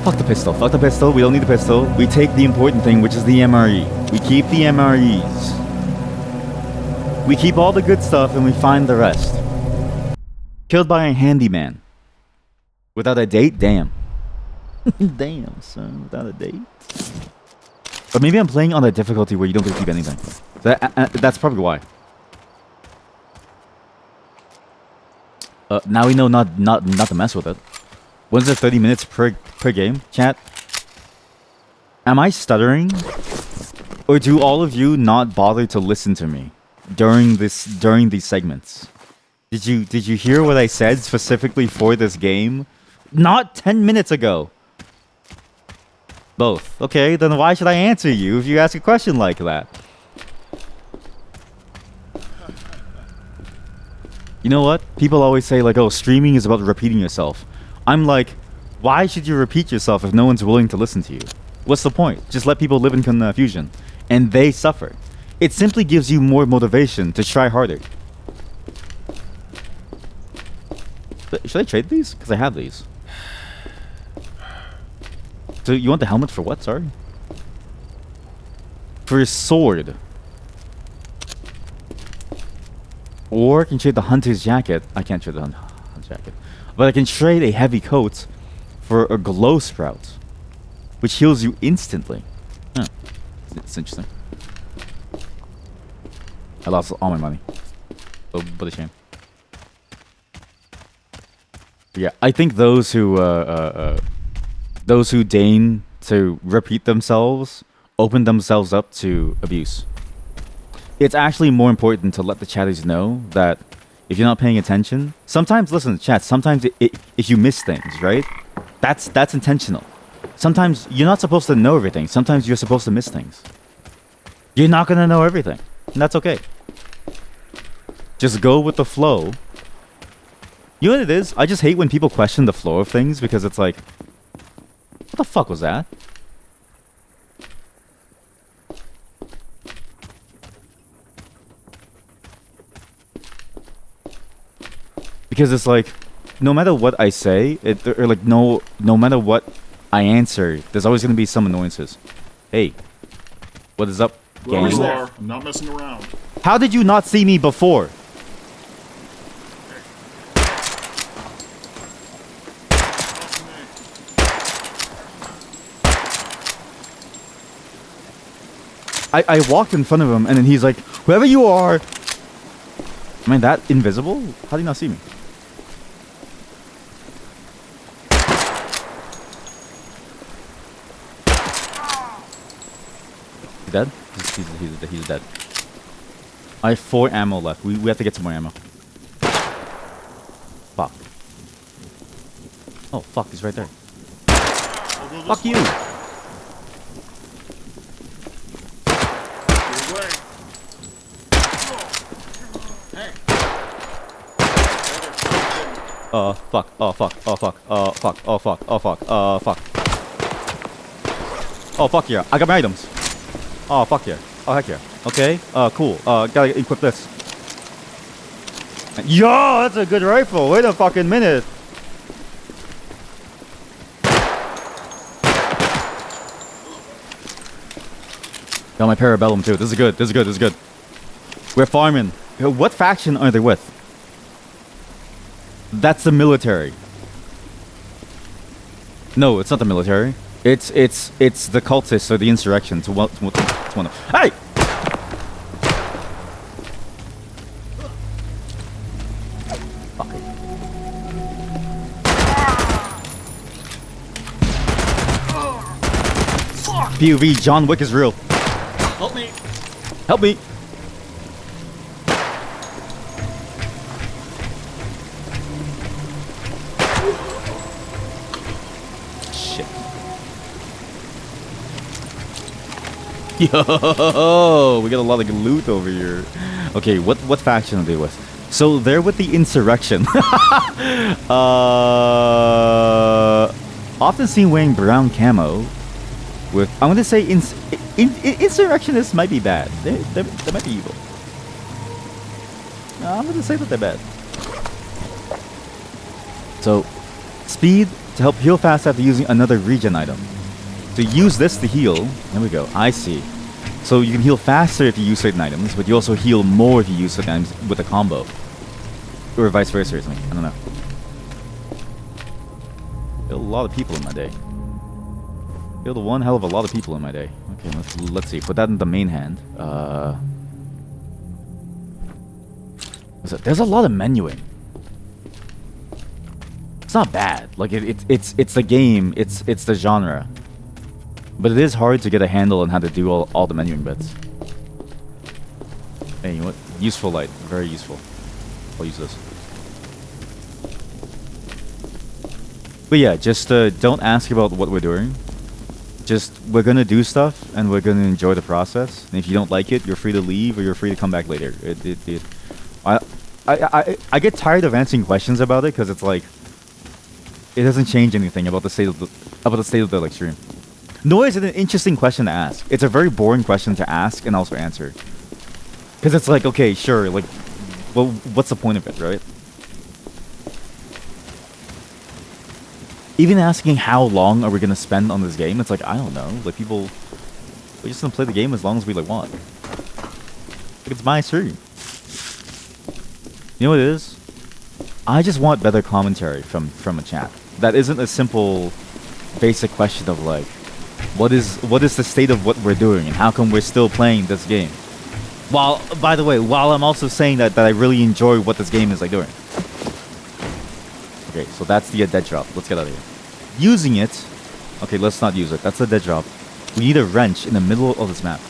A: Fuck the pistol. Fuck the pistol. We don't need the pistol. We take the important thing, which is the MRE. We keep the MREs. We keep all the good stuff and we find the rest. Killed by a handyman. Without a date? Damn. Damn, son. Without a date? Or maybe I'm playing on a difficulty where you don't get to keep anything. That's probably why. Now we know not to mess with it. When's it 30 minutes per game? Chat? Am I stuttering? Or do all of you not bother to listen to me during these segments? Did you hear what I said specifically for this game? Not 10 minutes ago. Both. Okay, then why should I answer you if you ask a question like that? You know what? People always say like, oh, streaming is about repeating yourself. I'm like, why should you repeat yourself if no one's willing to listen to you? What's the point? Just let people live in confusion. And they suffer. It simply gives you more motivation to try harder. Should I trade these? Because I have these. So you want the helmet for what? Sorry? For a sword. Or I can trade the hunter's jacket. I can't trade the hunter's jacket. But I can trade a heavy coat for a glow sprout. Which heals you instantly. Huh. It's interesting. I lost all my money. Oh, but a shame. Yeah, I think those who deign to repeat themselves open themselves up to abuse. It's actually more important to let the chatters know that if you're not paying attention, sometimes listen to chat. Sometimes if you miss things, right? That's intentional. Sometimes you're not supposed to know everything. Sometimes you're supposed to miss things. You're not gonna know everything, and that's okay. Just go with the flow. You know what it is? I just hate when people question the flow of things because it's like, what the fuck was that? Because it's like, no matter what I say, or like no matter what I answer, there's always gonna be some annoyances. Hey, what is up, gang?
F: Whoever you are, I'm not messing around.
A: How did you not see me before? I walked in front of him and then he's like, whoever you are. Am I that invisible? How do you not see me? He dead? He's dead. I have 4 ammo left. We have to get some more ammo. Fuck. Oh fuck, he's right there.
F: this
A: Fuck you.
F: way. Get away.
A: Fuck. Oh, fuck. Oh, fuck. Oh, fuck. Oh, fuck. Oh, fuck. Fuck. Oh, fuck yeah. I got my items. Oh, fuck yeah. Oh, heck yeah. Okay. Cool. Gotta equip this. Yo, that's a good rifle. Wait a fucking minute. Got my Parabellum too. This is good. This is good. This is good. We're farming. What faction are they with? That's the military. No, it's not the military. It's the cultists or the insurrection. It's one of. Hey! POV, John Wick is real.
F: Help me.
A: Help me. Shit. Yo, we got a lot of loot over here. Okay, what faction are they with? So they're with the insurrection. Often seen wearing brown camo. With I'm gonna say insurrectionists might be bad. They might be evil. I'm gonna say that they're bad. So, speed to help heal fast after using another regen item. To use this to heal, there we go. I see. So you can heal faster if you use certain items, but you also heal more if you use certain items with a combo, or vice versa or something. I don't know. Killed a lot of people in my day. Killed one hell of a lot of people in my day. Okay, let's see. Put that in the main hand. There's a lot of menuing. It's not bad. Like it's the game. It's the genre. But it is hard to get a handle on how to do all the menuing bits. Hey, you know what? Useful light. Very useful. I'll use this. But yeah, just don't ask about what we're doing. Just, we're gonna do stuff, and we're gonna enjoy the process. And if you don't like it, you're free to leave, or you're free to come back later. I get tired of answering questions about it, because it's like, it doesn't change anything about the state of the like stream. Nor is it an interesting question to ask. It's a very boring question to ask and also answer. Because it's like, okay, sure, like, well, what's the point of it, right? Even asking how long are we gonna spend on this game, it's like, I don't know. Like, we're just gonna play the game as long as we like want. Like, it's my stream. You know what it is? I just want better commentary from a chat. That isn't a simple, basic question of like, what is the state of what we're doing and how come we're still playing this game? While, by the way, while I'm also saying that I really enjoy what this game is like doing. Okay, so that's the dead drop. Let's get out of here. Using it. Okay, let's not use it. That's the dead drop. We need a wrench in the middle of this map.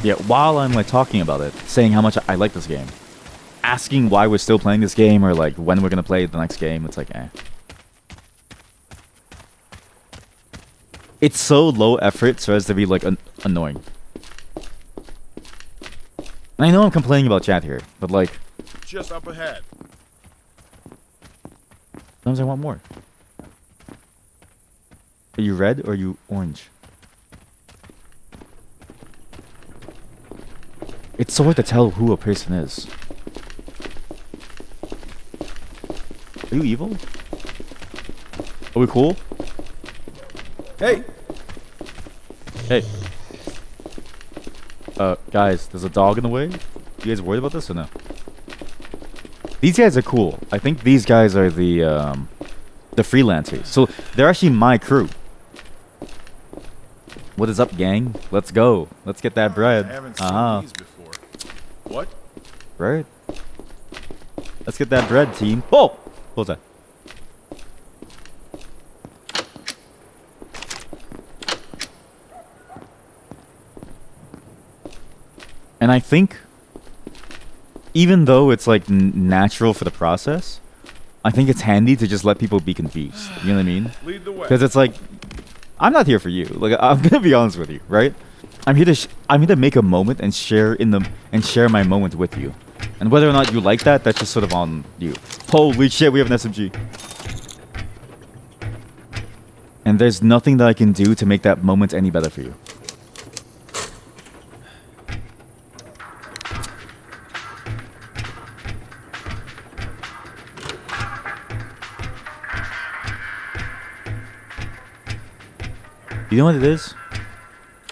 A: Yeah, while I'm like talking about it, saying how much I like this game, asking why we're still playing this game or like when we're gonna play the next game, it's like, eh. It's so low effort so as to be like annoying. And I know I'm complaining about chat here, but like,
D: Just up ahead.
A: sometimes I want more. Are you red or are you orange? It's so hard to tell who a person is. Are you evil? Are we cool?
E: Hey!
A: Hey. Guys, there's a dog in the way. You guys worried about this or no? These guys are cool. I think these guys are the freelancers. So they're actually my crew. What is up, gang? Let's go. Let's get that bread.
D: I haven't seen these before. What?
A: Bread. Let's get that bread, team. Oh! What was that? And I think, even though it's like natural for the process, I think it's handy to just let people be confused. You know what I mean?
D: Lead the way.
A: Because it's like, I'm not here for you. Like, I'm gonna be honest with you, right? I'm here to make a moment and share my moment with you. And whether or not you like that, that's just sort of on you. Holy shit, we have an SMG. And there's nothing that I can do to make that moment any better for you. You know what it is?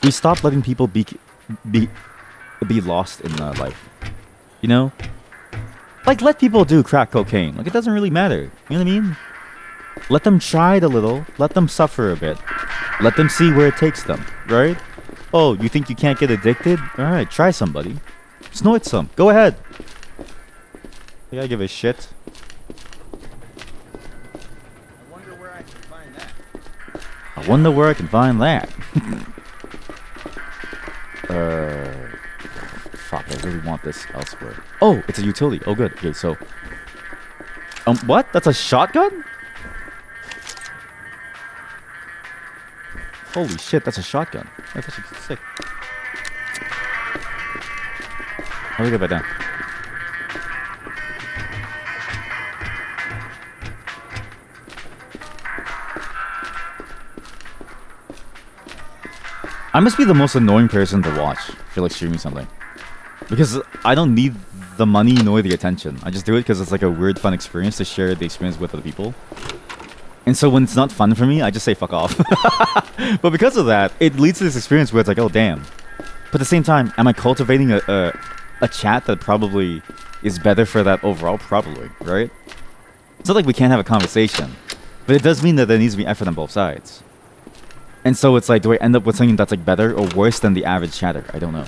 A: We stopped letting people be lost in life. You know? Like, let people do crack cocaine. Like, it doesn't really matter. You know what I mean? Let them try it a little. Let them suffer a bit. Let them see where it takes them, right? Oh, you think you can't get addicted? Alright, try somebody. Snort some. Go ahead. I gotta give a shit.
B: I wonder where I can find that.
A: I wonder where I can find that. Fuck, I really want this elsewhere. Oh, it's a utility. Oh, good. Okay, so... what? That's a shotgun? Holy shit, that's a shotgun. That's actually sick. How do we get back down? I must be the most annoying person to watch if you're like streaming something. Because I don't need the money nor the attention. I just do it because it's like a weird fun experience to share the experience with other people. And so when it's not fun for me, I just say fuck off. But because of that, it leads to this experience where it's like, oh damn. But at the same time, am I cultivating a chat that probably is better for that overall? Probably, right? It's not like we can't have a conversation. But it does mean that there needs to be effort on both sides. And so it's like, do I end up with something that's like better or worse than the average chatter? I don't know.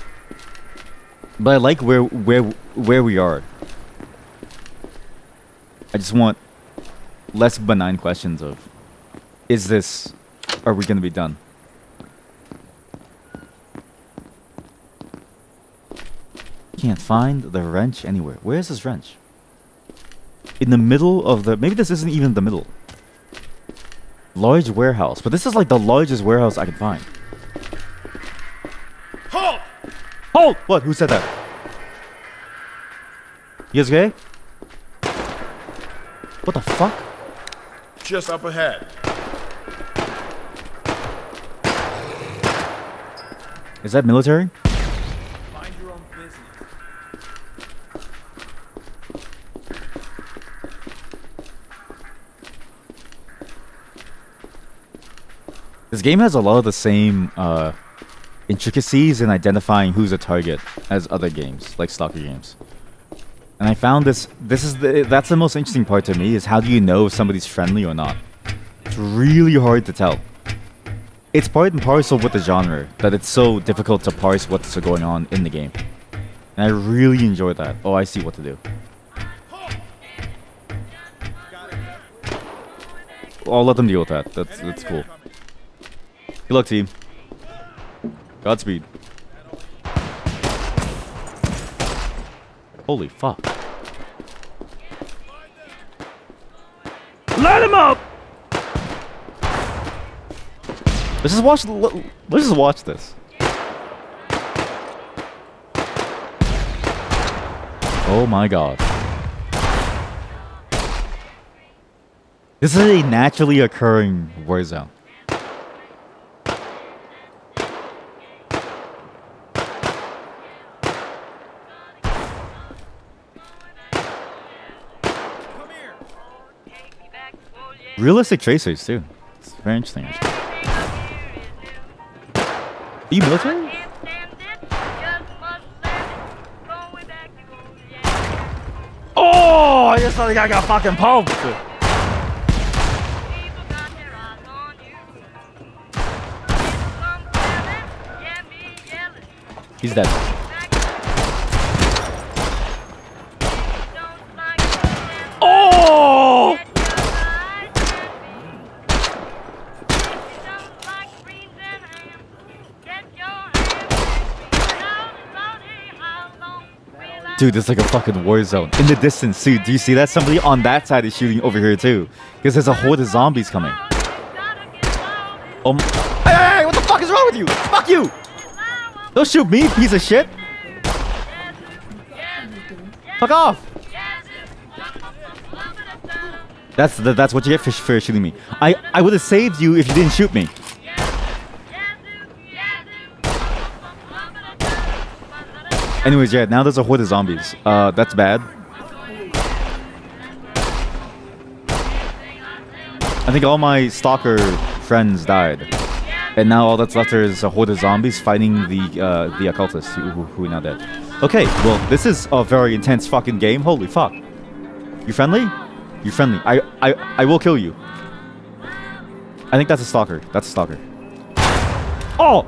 A: But I like where we are. I just want less benign questions of, are we gonna be done? Can't find the wrench anywhere. Where is this wrench? In the middle of the, maybe this isn't even the middle. Large warehouse, but this is like the largest warehouse I can find.
D: Halt!
A: Halt! What? Who said that? You guys okay? What the fuck?
D: Just up ahead.
A: Is that military?
D: Mind your own business.
A: This game has a lot of the same intricacies in identifying who's a target as other games, like Stalker games. And I found that's the most interesting part to me, is how do you know if somebody's friendly or not? It's really hard to tell. It's part and parcel with the genre that it's so difficult to parse what's going on in the game. And I really enjoy that. Oh, I see what to do. I'll let them deal with that. That's cool. Good luck, team. Godspeed. Holy fuck. Let him up! Let's just watch this. Oh my god. This is a naturally occurring war zone. Realistic tracers too. It's very interesting. Are you military? Oh, I just thought the guy got fucking pumped. He's dead. Oh! Dude, there's like a fucking war zone. In the distance, dude, do you see that? Somebody on that side is shooting over here too. Because there's a horde of zombies coming. Hey, what the fuck is wrong with you? Fuck you! Don't shoot me, piece of shit! Fuck off! That's what you get for shooting me. I would have saved you if you didn't shoot me. Anyways, yeah, now there's a horde of zombies. That's bad. I think all my stalker friends died. And now all that's left is a horde of zombies fighting the occultists who are now dead. Okay, well, this is a very intense fucking game. Holy fuck. You friendly? You friendly. I will kill you. I think that's a stalker. That's a stalker. Oh!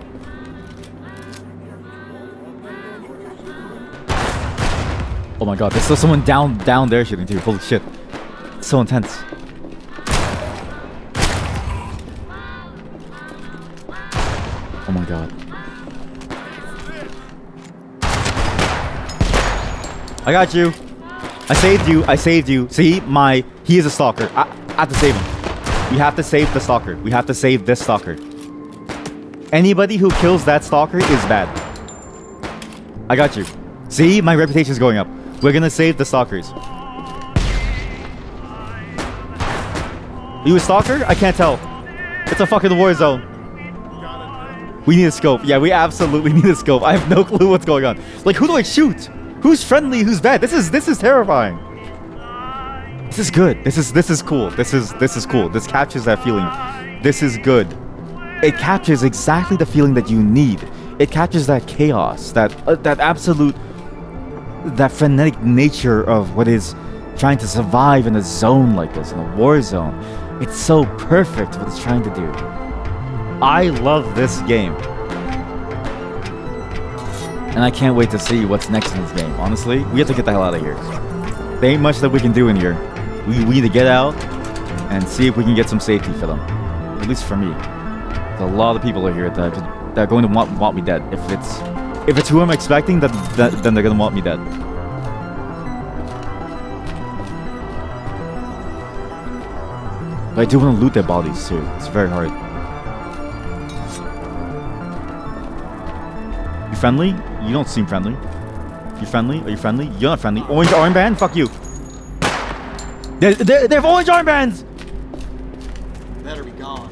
A: Oh my god, there's still someone down there shooting too. Holy shit. It's so intense. Oh my god. I got you. I saved you. I saved you. See, he is a stalker. I have to save him. We have to save the stalker. We have to save this stalker. Anybody who kills that stalker is bad. I got you. See, my reputation is going up. We're gonna save the stalkers. You a stalker? I can't tell. It's a fucking war zone. We need a scope. Yeah, we absolutely need a scope. I have no clue what's going on. Like, who do I shoot? Who's friendly? Who's bad? This is terrifying. This is good. This is cool. This is cool. This captures that feeling. This is good. It captures exactly the feeling that you need. It captures that chaos, that absolute, that frenetic nature of what is trying to survive in a zone like this, in a war zone. It's so perfect what it's trying to do. I love this game. And I can't wait to see what's next in this game. Honestly, we have to get the hell out of here. There ain't much that we can do in here. We need to get out and see if we can get some safety for them. At least for me. There's a lot of people are here that are going to want me dead. If it's who I'm expecting, then they're gonna want me dead. But I do want to loot their bodies too. It's very hard. You friendly? You don't seem friendly. You friendly? Are you friendly? You're not friendly. Orange armband? Fuck you. They have orange armbands!
B: Better be gone.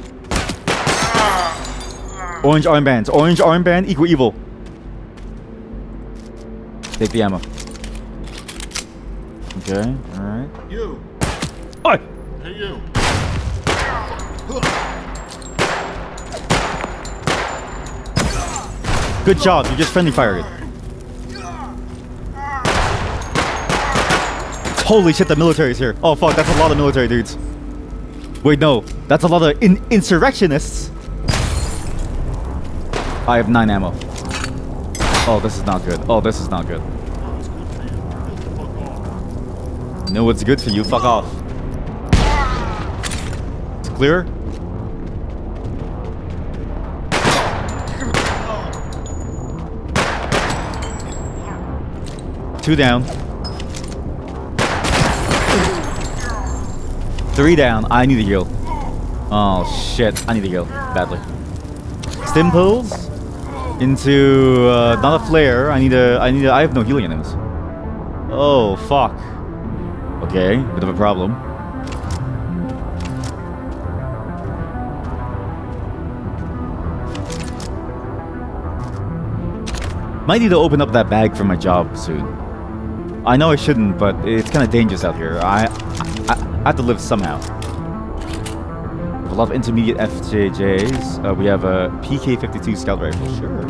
A: Orange armbands. Orange armband equal evil. Take the ammo. Okay, alright.
F: You.
A: Oi!
F: Hey, you.
A: Good job, you just friendly fired it. Holy shit, the military's here. Oh fuck, that's a lot of military dudes. Wait, no. That's a lot of insurrectionists. I have 9 ammo. Oh, this is not good. Oh, this is not good. No, it's good for you. Fuck off. It's clear? Two down. 3 down. I need to heal. Oh shit. I need to heal badly. Stim pulls into not a flare. I have no healing items. Oh fuck. Okay, bit of a problem. Might need to open up that bag for my job soon. I know I shouldn't, but it's kind of dangerous out here. I have to live somehow. We have a lot of intermediate FJJs. We have a PK-52 scout rifle, sure.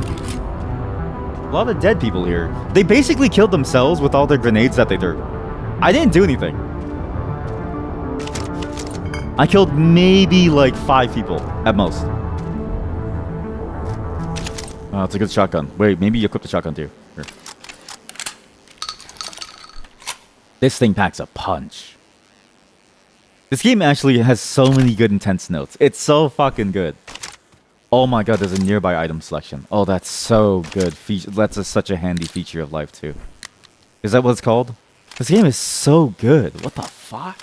A: A lot of dead people here. They basically killed themselves with all their grenades that they threw. I didn't do anything. I killed maybe like 5 people at most. Oh, it's a good shotgun. Wait, maybe you equip the shotgun too. Here. This thing packs a punch. This game actually has so many good intense notes. It's so fucking good. Oh my god, there's a nearby item selection. Oh, that's so good. That's such a handy feature of life too. Is that what it's called? This game is so good. What the fuck?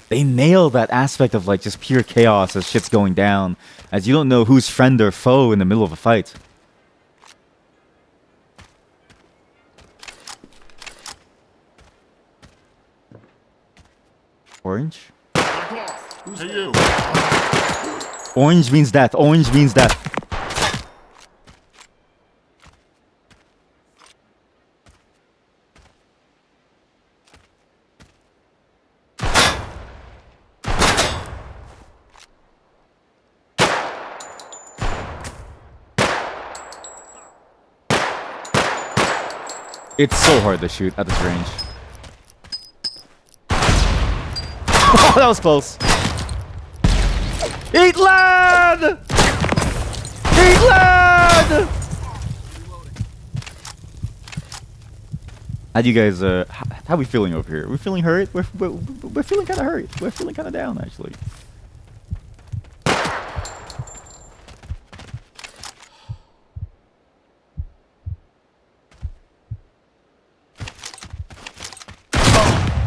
A: They nail that aspect of like just pure chaos as shit's going down, as you don't know who's friend or foe in the middle of a fight. Orange?
F: Back off. Hey, you.
A: Orange means death. Orange means death. It's so hard to shoot at this range. Oh, that was close. Eat land! Eat land! How do you guys, how we feeling over here? Are we feeling hurt? We're feeling kind of hurt. We're feeling kind of down, actually.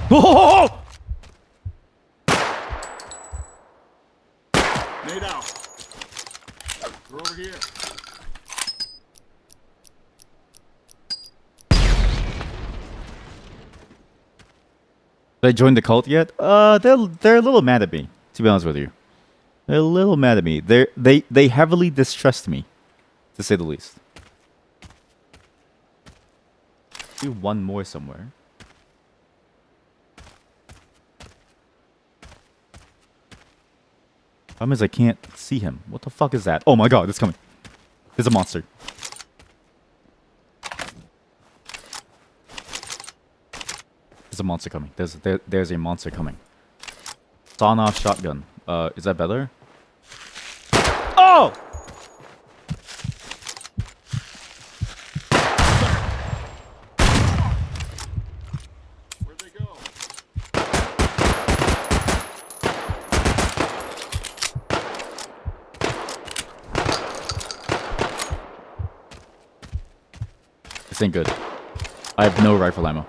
A: Oh!
F: Nade out. They're over here.
A: Did I join the cult yet? They're a little mad at me, to be honest with you. They're a little mad at me. They heavily distrust me, to say the least. Do one more somewhere. Problem is I can't see him. What the fuck is that? Oh my god, it's coming. There's a monster. There's a monster coming. There's a monster coming. Sawn-off shotgun. Is that better? Oh!
F: Where'd they go?
A: This ain't good. I have no rifle ammo.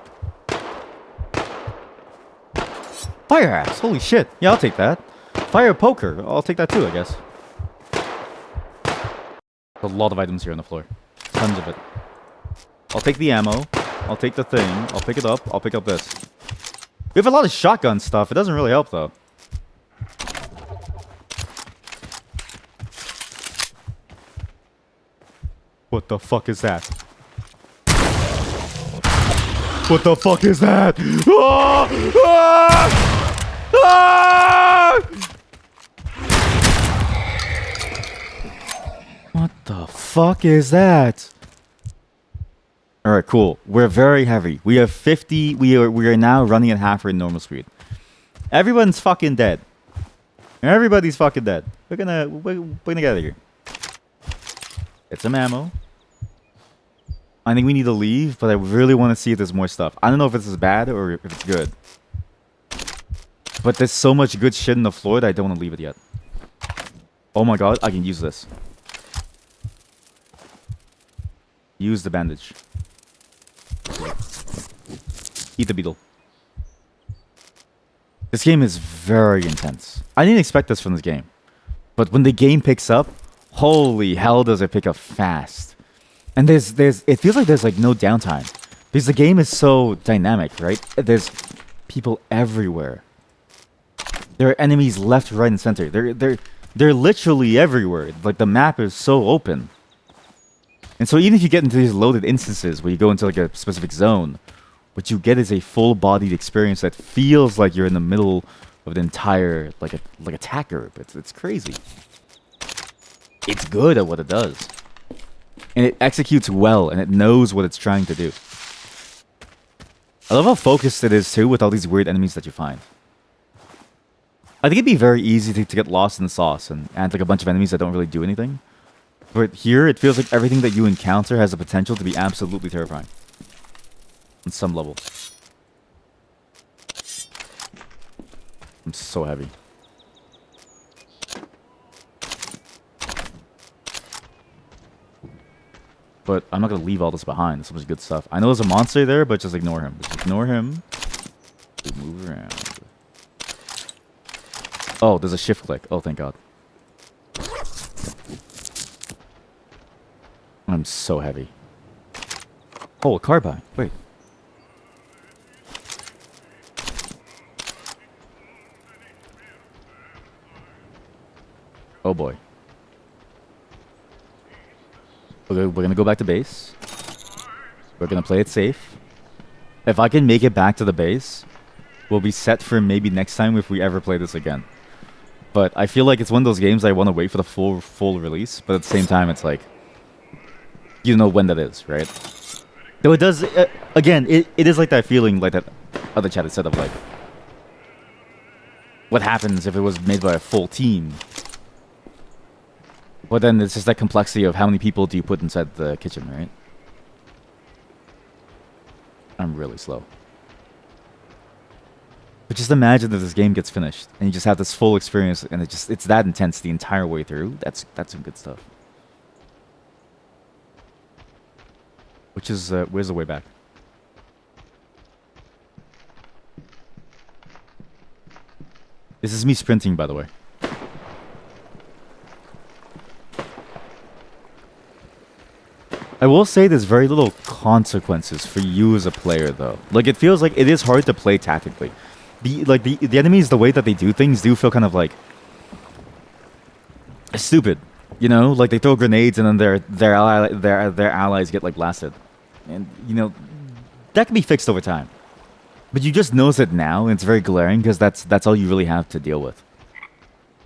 A: Fire axe! Holy shit! Yeah, I'll take that. Fire poker! I'll take that too, I guess. A lot of items here on the floor. Tons of it. I'll take the ammo. I'll take the thing. I'll pick it up. I'll pick up this. We have a lot of shotgun stuff. It doesn't really help, though. What the fuck is that? What the fuck is that? Ah! Ah! Ah! What the fuck is that? Alright, cool. We're very heavy. We have 50. We are now running at half our normal speed. Everyone's fucking dead. Everybody's fucking dead. We're gonna get out of here. Get some ammo. I think we need to leave, but I really want to see if there's more stuff. I don't know if this is bad or if it's good. But there's so much good shit in the floor that I don't want to leave it yet. Oh my god, I can use this. Use the bandage. Eat the beetle. This game is very intense. I didn't expect this from this game. But when the game picks up, holy hell does it pick up fast. And it feels like there's like no downtime. Because the game is so dynamic, right? There's people everywhere. There are enemies left, right, and center. They're literally everywhere. Like the map is so open. And so even if you get into these loaded instances where you go into like a specific zone, what you get is a full-bodied experience that feels like you're in the middle of an entire like attack group. It's crazy. It's good at what it does. And it executes well, and it knows what it's trying to do. I love how focused it is, too, with all these weird enemies that you find. I think it'd be very easy to get lost in the sauce and add like a bunch of enemies that don't really do anything. But here, it feels like everything that you encounter has the potential to be absolutely terrifying. On some level. I'm so heavy. But I'm not gonna leave all this behind. This is good stuff. I know there's a monster there, but just ignore him. Just ignore him. Move around. Oh, there's a shift click. Oh, thank God. I'm so heavy. Oh, a carbine. Wait. Oh boy. We're gonna go back to base. We're gonna play it safe. If I can make it back to the base, we'll be set for maybe next time if we ever play this again. But I feel like it's one of those games I want to wait for the full release, but at the same time it's like, you know when that is, right? Though it does, again, it is like that feeling, like that other chat had said of like, what happens if it was made by a full team? But then it's just that complexity of how many people do you put inside the kitchen, right? I'm really slow. But just imagine that this game gets finished and you just have this full experience and it's that intense the entire way through. That's some good stuff. Which is, where's the way back? This is me sprinting, by the way. I will say there's very little consequences for you as a player, though. Like, it feels like it is hard to play tactically. The enemies, the way that they do things, do feel kind of like stupid, you know? Like they throw grenades and then their allies get like blasted, and you know that can be fixed over time. But you just notice it now, and it's very glaring because that's all you really have to deal with.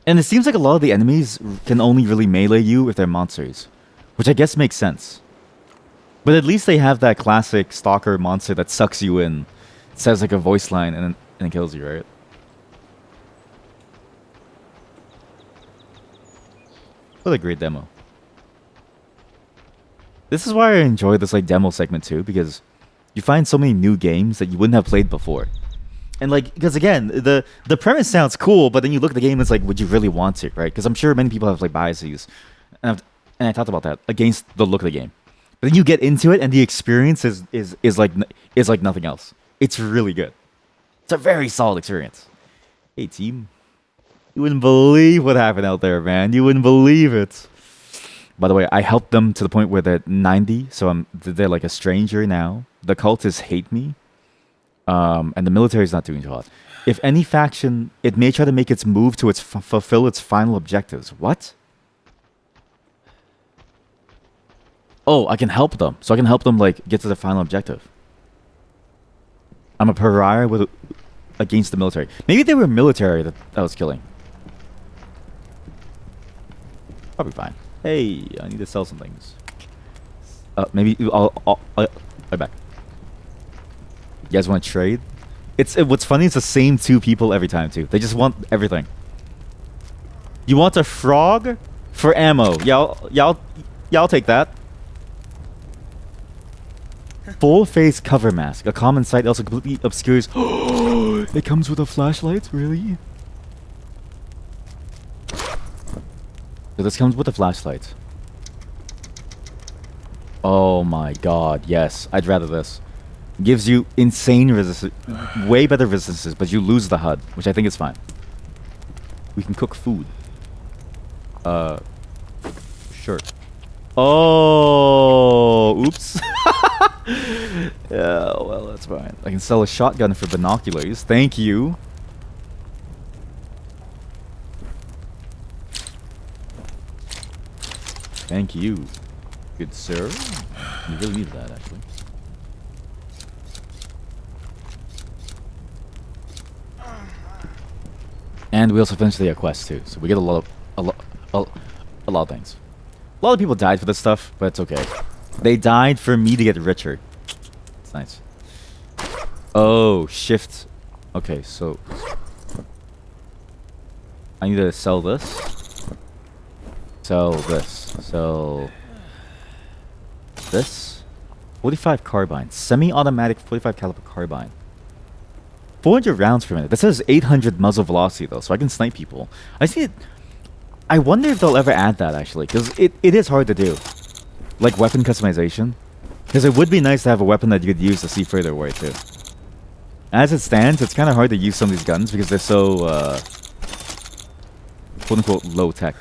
A: And it seems like a lot of the enemies can only really melee you if they're monsters, which I guess makes sense. But at least they have that classic stalker monster that sucks you in, says like a voice line, and kills you, right? What a great demo. This is why I enjoy this like demo segment too, because you find so many new games that you wouldn't have played before. And like, because again, the premise sounds cool, but then you look at the game and it's like, would you really want to, right? Because I'm sure many people have like biases, and I talked about that against the look of the game. But then you get into it and the experience is like nothing else. It's really good. It's a very solid experience. Hey team, you wouldn't believe what happened out there, man. You wouldn't believe it. By the way, I helped them to the point where they're 90, so they're like a stranger now. The cultists hate me, and the military is not doing too hot. If any faction, it may try to make its move to fulfill its final objectives. What? Oh, I can help them. So I can help them like get to the final objective. I'm a pariah against the military. Maybe they were military that I was killing. Probably fine. Hey, I need to sell some things. Maybe I'll right back. You guys want to trade? What's funny is the same two people every time too. They just want everything. You want a frog for ammo? Yeah, I'll take that. Full face cover mask. A common sight also completely obscures. It comes with a flashlight? Really? So this comes with a flashlight. Oh my god, yes. I'd rather this. Gives you insane resistance. Way better resistances, but you lose the HUD, which I think is fine. We can cook food. Sure. Oh, oops. Yeah, well, that's fine. I can sell a shotgun for binoculars. Thank you. Thank you, good sir. You really need that, actually. And we also finished the quest too, so we get a lot of things. A lot of people died for this stuff, but it's okay. They died for me to get richer. It's nice. Oh, shift. Okay, so I need to sell this. Sell this. Sell this. 45 carbine. Semi-automatic 45 caliber carbine. 400 rounds per minute. That says 800 muzzle velocity though, so I can snipe people. I see it. I wonder if they'll ever add that actually, because it is hard to do. Like weapon customization. Because it would be nice to have a weapon that you could use to see further away too. As it stands, it's kind of hard to use some of these guns because they're so, quote-unquote, low-tech.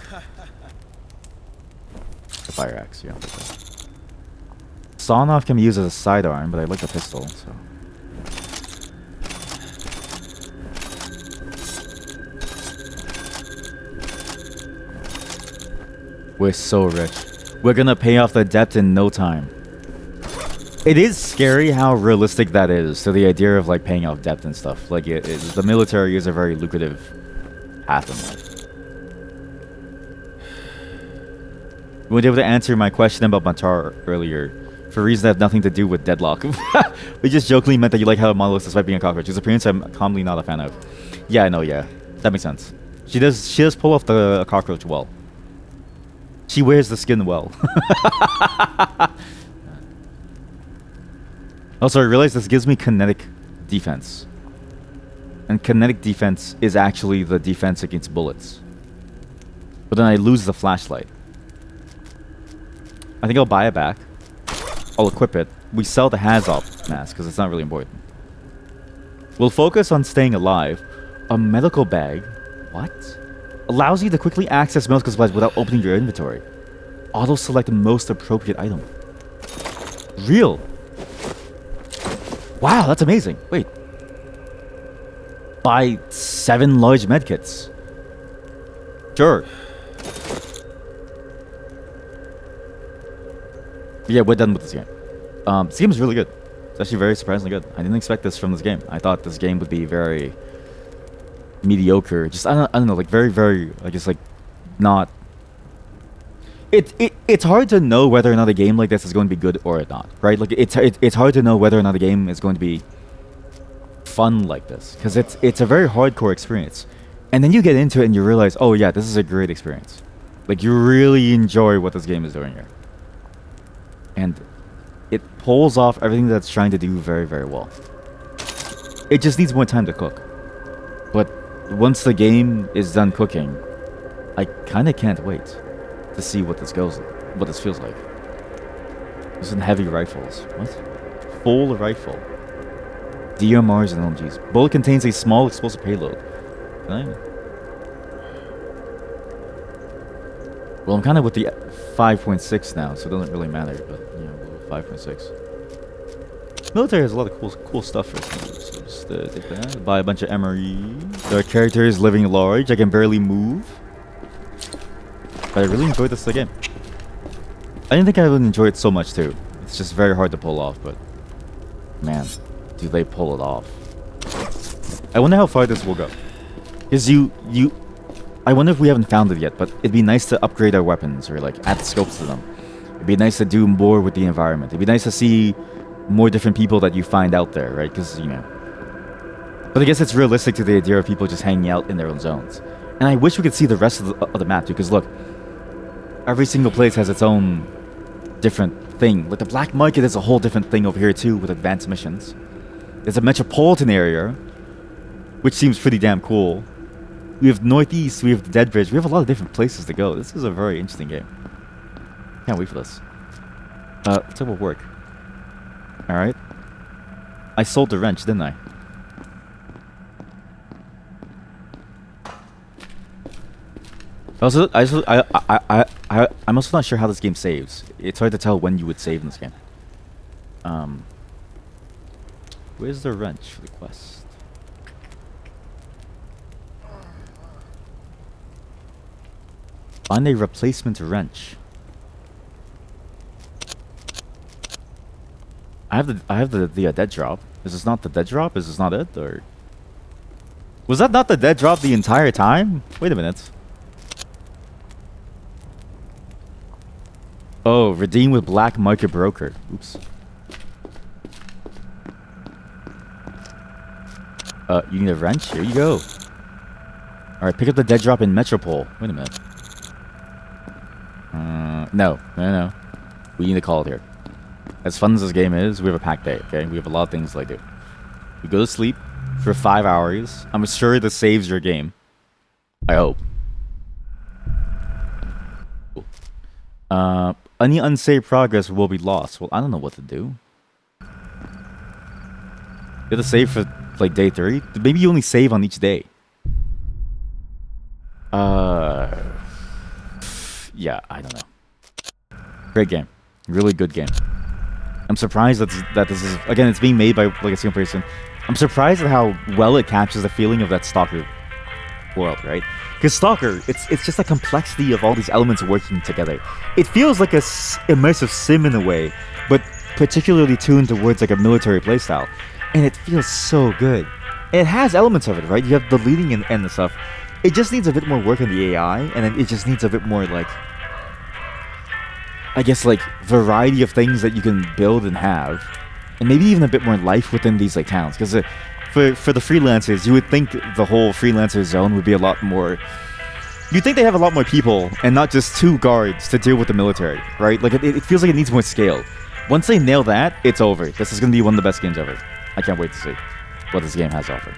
A: The fire axe, yeah. Sawn-off can be used as a sidearm, but I like the pistol, so... We're so rich. We're gonna pay off the debt in no time. It is scary how realistic that is. So the idea of like paying off debt and stuff. Like the military is a very lucrative path in life. You weren't able to answer my question about Matar earlier for reasons that have nothing to do with deadlock. We just jokingly meant that you like how Monolith despite being a cockroach. His appearance I'm commonly not a fan of. Yeah, I know, yeah. That makes sense. She does pull off the cockroach well. She wears the skin well. Also, I realized this gives me kinetic defense. And kinetic defense is actually the defense against bullets. But then I lose the flashlight. I think I'll buy it back. I'll equip it. We sell the Hazop mask because it's not really important. We'll focus on staying alive. A medical bag. What? Allows you to quickly access medical supplies without opening your inventory. Auto-select the most appropriate item. Real. Wow, that's amazing. Wait. Buy 7 large medkits. Sure. Yeah, we're done with this game. This game is really good. It's actually very surprisingly good. I didn't expect this from this game. I thought this game would be very mediocre. Just I don't know, like very I guess like not. It's hard to know whether or not a game like this is going to be good or not, right? Like it's hard to know whether or not a game is going to be fun like this because it's a very hardcore experience, and then you get into it and you realize, oh yeah, this is a great experience. Like you really enjoy what this game is doing here, and it pulls off everything that's trying to do very well. It just needs more time to cook, but once the game is done cooking, I kind of can't wait to see what this feels like. There's some heavy rifles. What? Full rifle. DMRs and LMGs. Bullet contains a small explosive payload. Well, I'm kind of with the 5.6 now, so it doesn't really matter, but yeah, 5.6. Military has a lot of cool stuff for us. So just take that. Buy a bunch of MRE. There are characters living large. I can barely move. But I really enjoyed this game. I didn't think I would enjoy it so much too. It's just very hard to pull off, but man, do they pull it off. I wonder how far this will go. Because I wonder if we haven't found it yet, but it'd be nice to upgrade our weapons or like add scopes to them. It'd be nice to do more with the environment. It'd be nice to see more different people that you find out there, right? Because, but I guess it's realistic to the idea of people just hanging out in their own zones. And I wish we could see the rest of the map too, because look, every single place has its own different thing. Like the black market is a whole different thing over here too with advanced missions. There's a metropolitan area, which seems pretty damn cool. We have Northeast, we have the Dead Bridge, we have a lot of different places to go. This is a very interesting game. Can't wait for this. Let's have a work. Alright. I sold the wrench, didn't I? Also, I'm also not sure how this game saves. It's hard to tell when you would save in this game. Where's the wrench for the quest? Find a replacement wrench. I have the dead drop. Is this not the dead drop? Is this not it? Or was that not the dead drop the entire time? Wait a minute. Oh, redeem with black market broker. Oops. You need a wrench? Here you go. Alright, pick up the dead drop in Metropole. Wait a minute. No. We need to call it here. As fun as this game is, we have a packed day, okay? We have a lot of things to do. We go to sleep for 5 hours. I'm sure this saves your game. I hope. Cool. Any unsaved progress will be lost. Well, I don't know what to do. You have to save for like day 3. Maybe you only save on each day. Yeah, I don't know. Great game, really good game. I'm surprised that this is, again, it's being made by like a single person. I'm surprised at how well it captures the feeling of that Stalker world, right? Because Stalker, it's just a complexity of all these elements working together. It feels like a immersive sim in a way, but particularly tuned towards like a military playstyle, and it feels so good. It has elements of it, right? You have the leading and the stuff. It just needs a bit more work on the AI, and then it just needs a bit more like, I guess, like variety of things that you can build and have, and maybe even a bit more life within these like towns. Because for the freelancers, you would think the whole freelancer zone would be a lot more. You'd think they have a lot more people and not just 2 guards to deal with the military, right? Like it feels like it needs more scale. Once they nail that, it's over. This is going to be one of the best games ever. I can't wait to see what this game has to offer.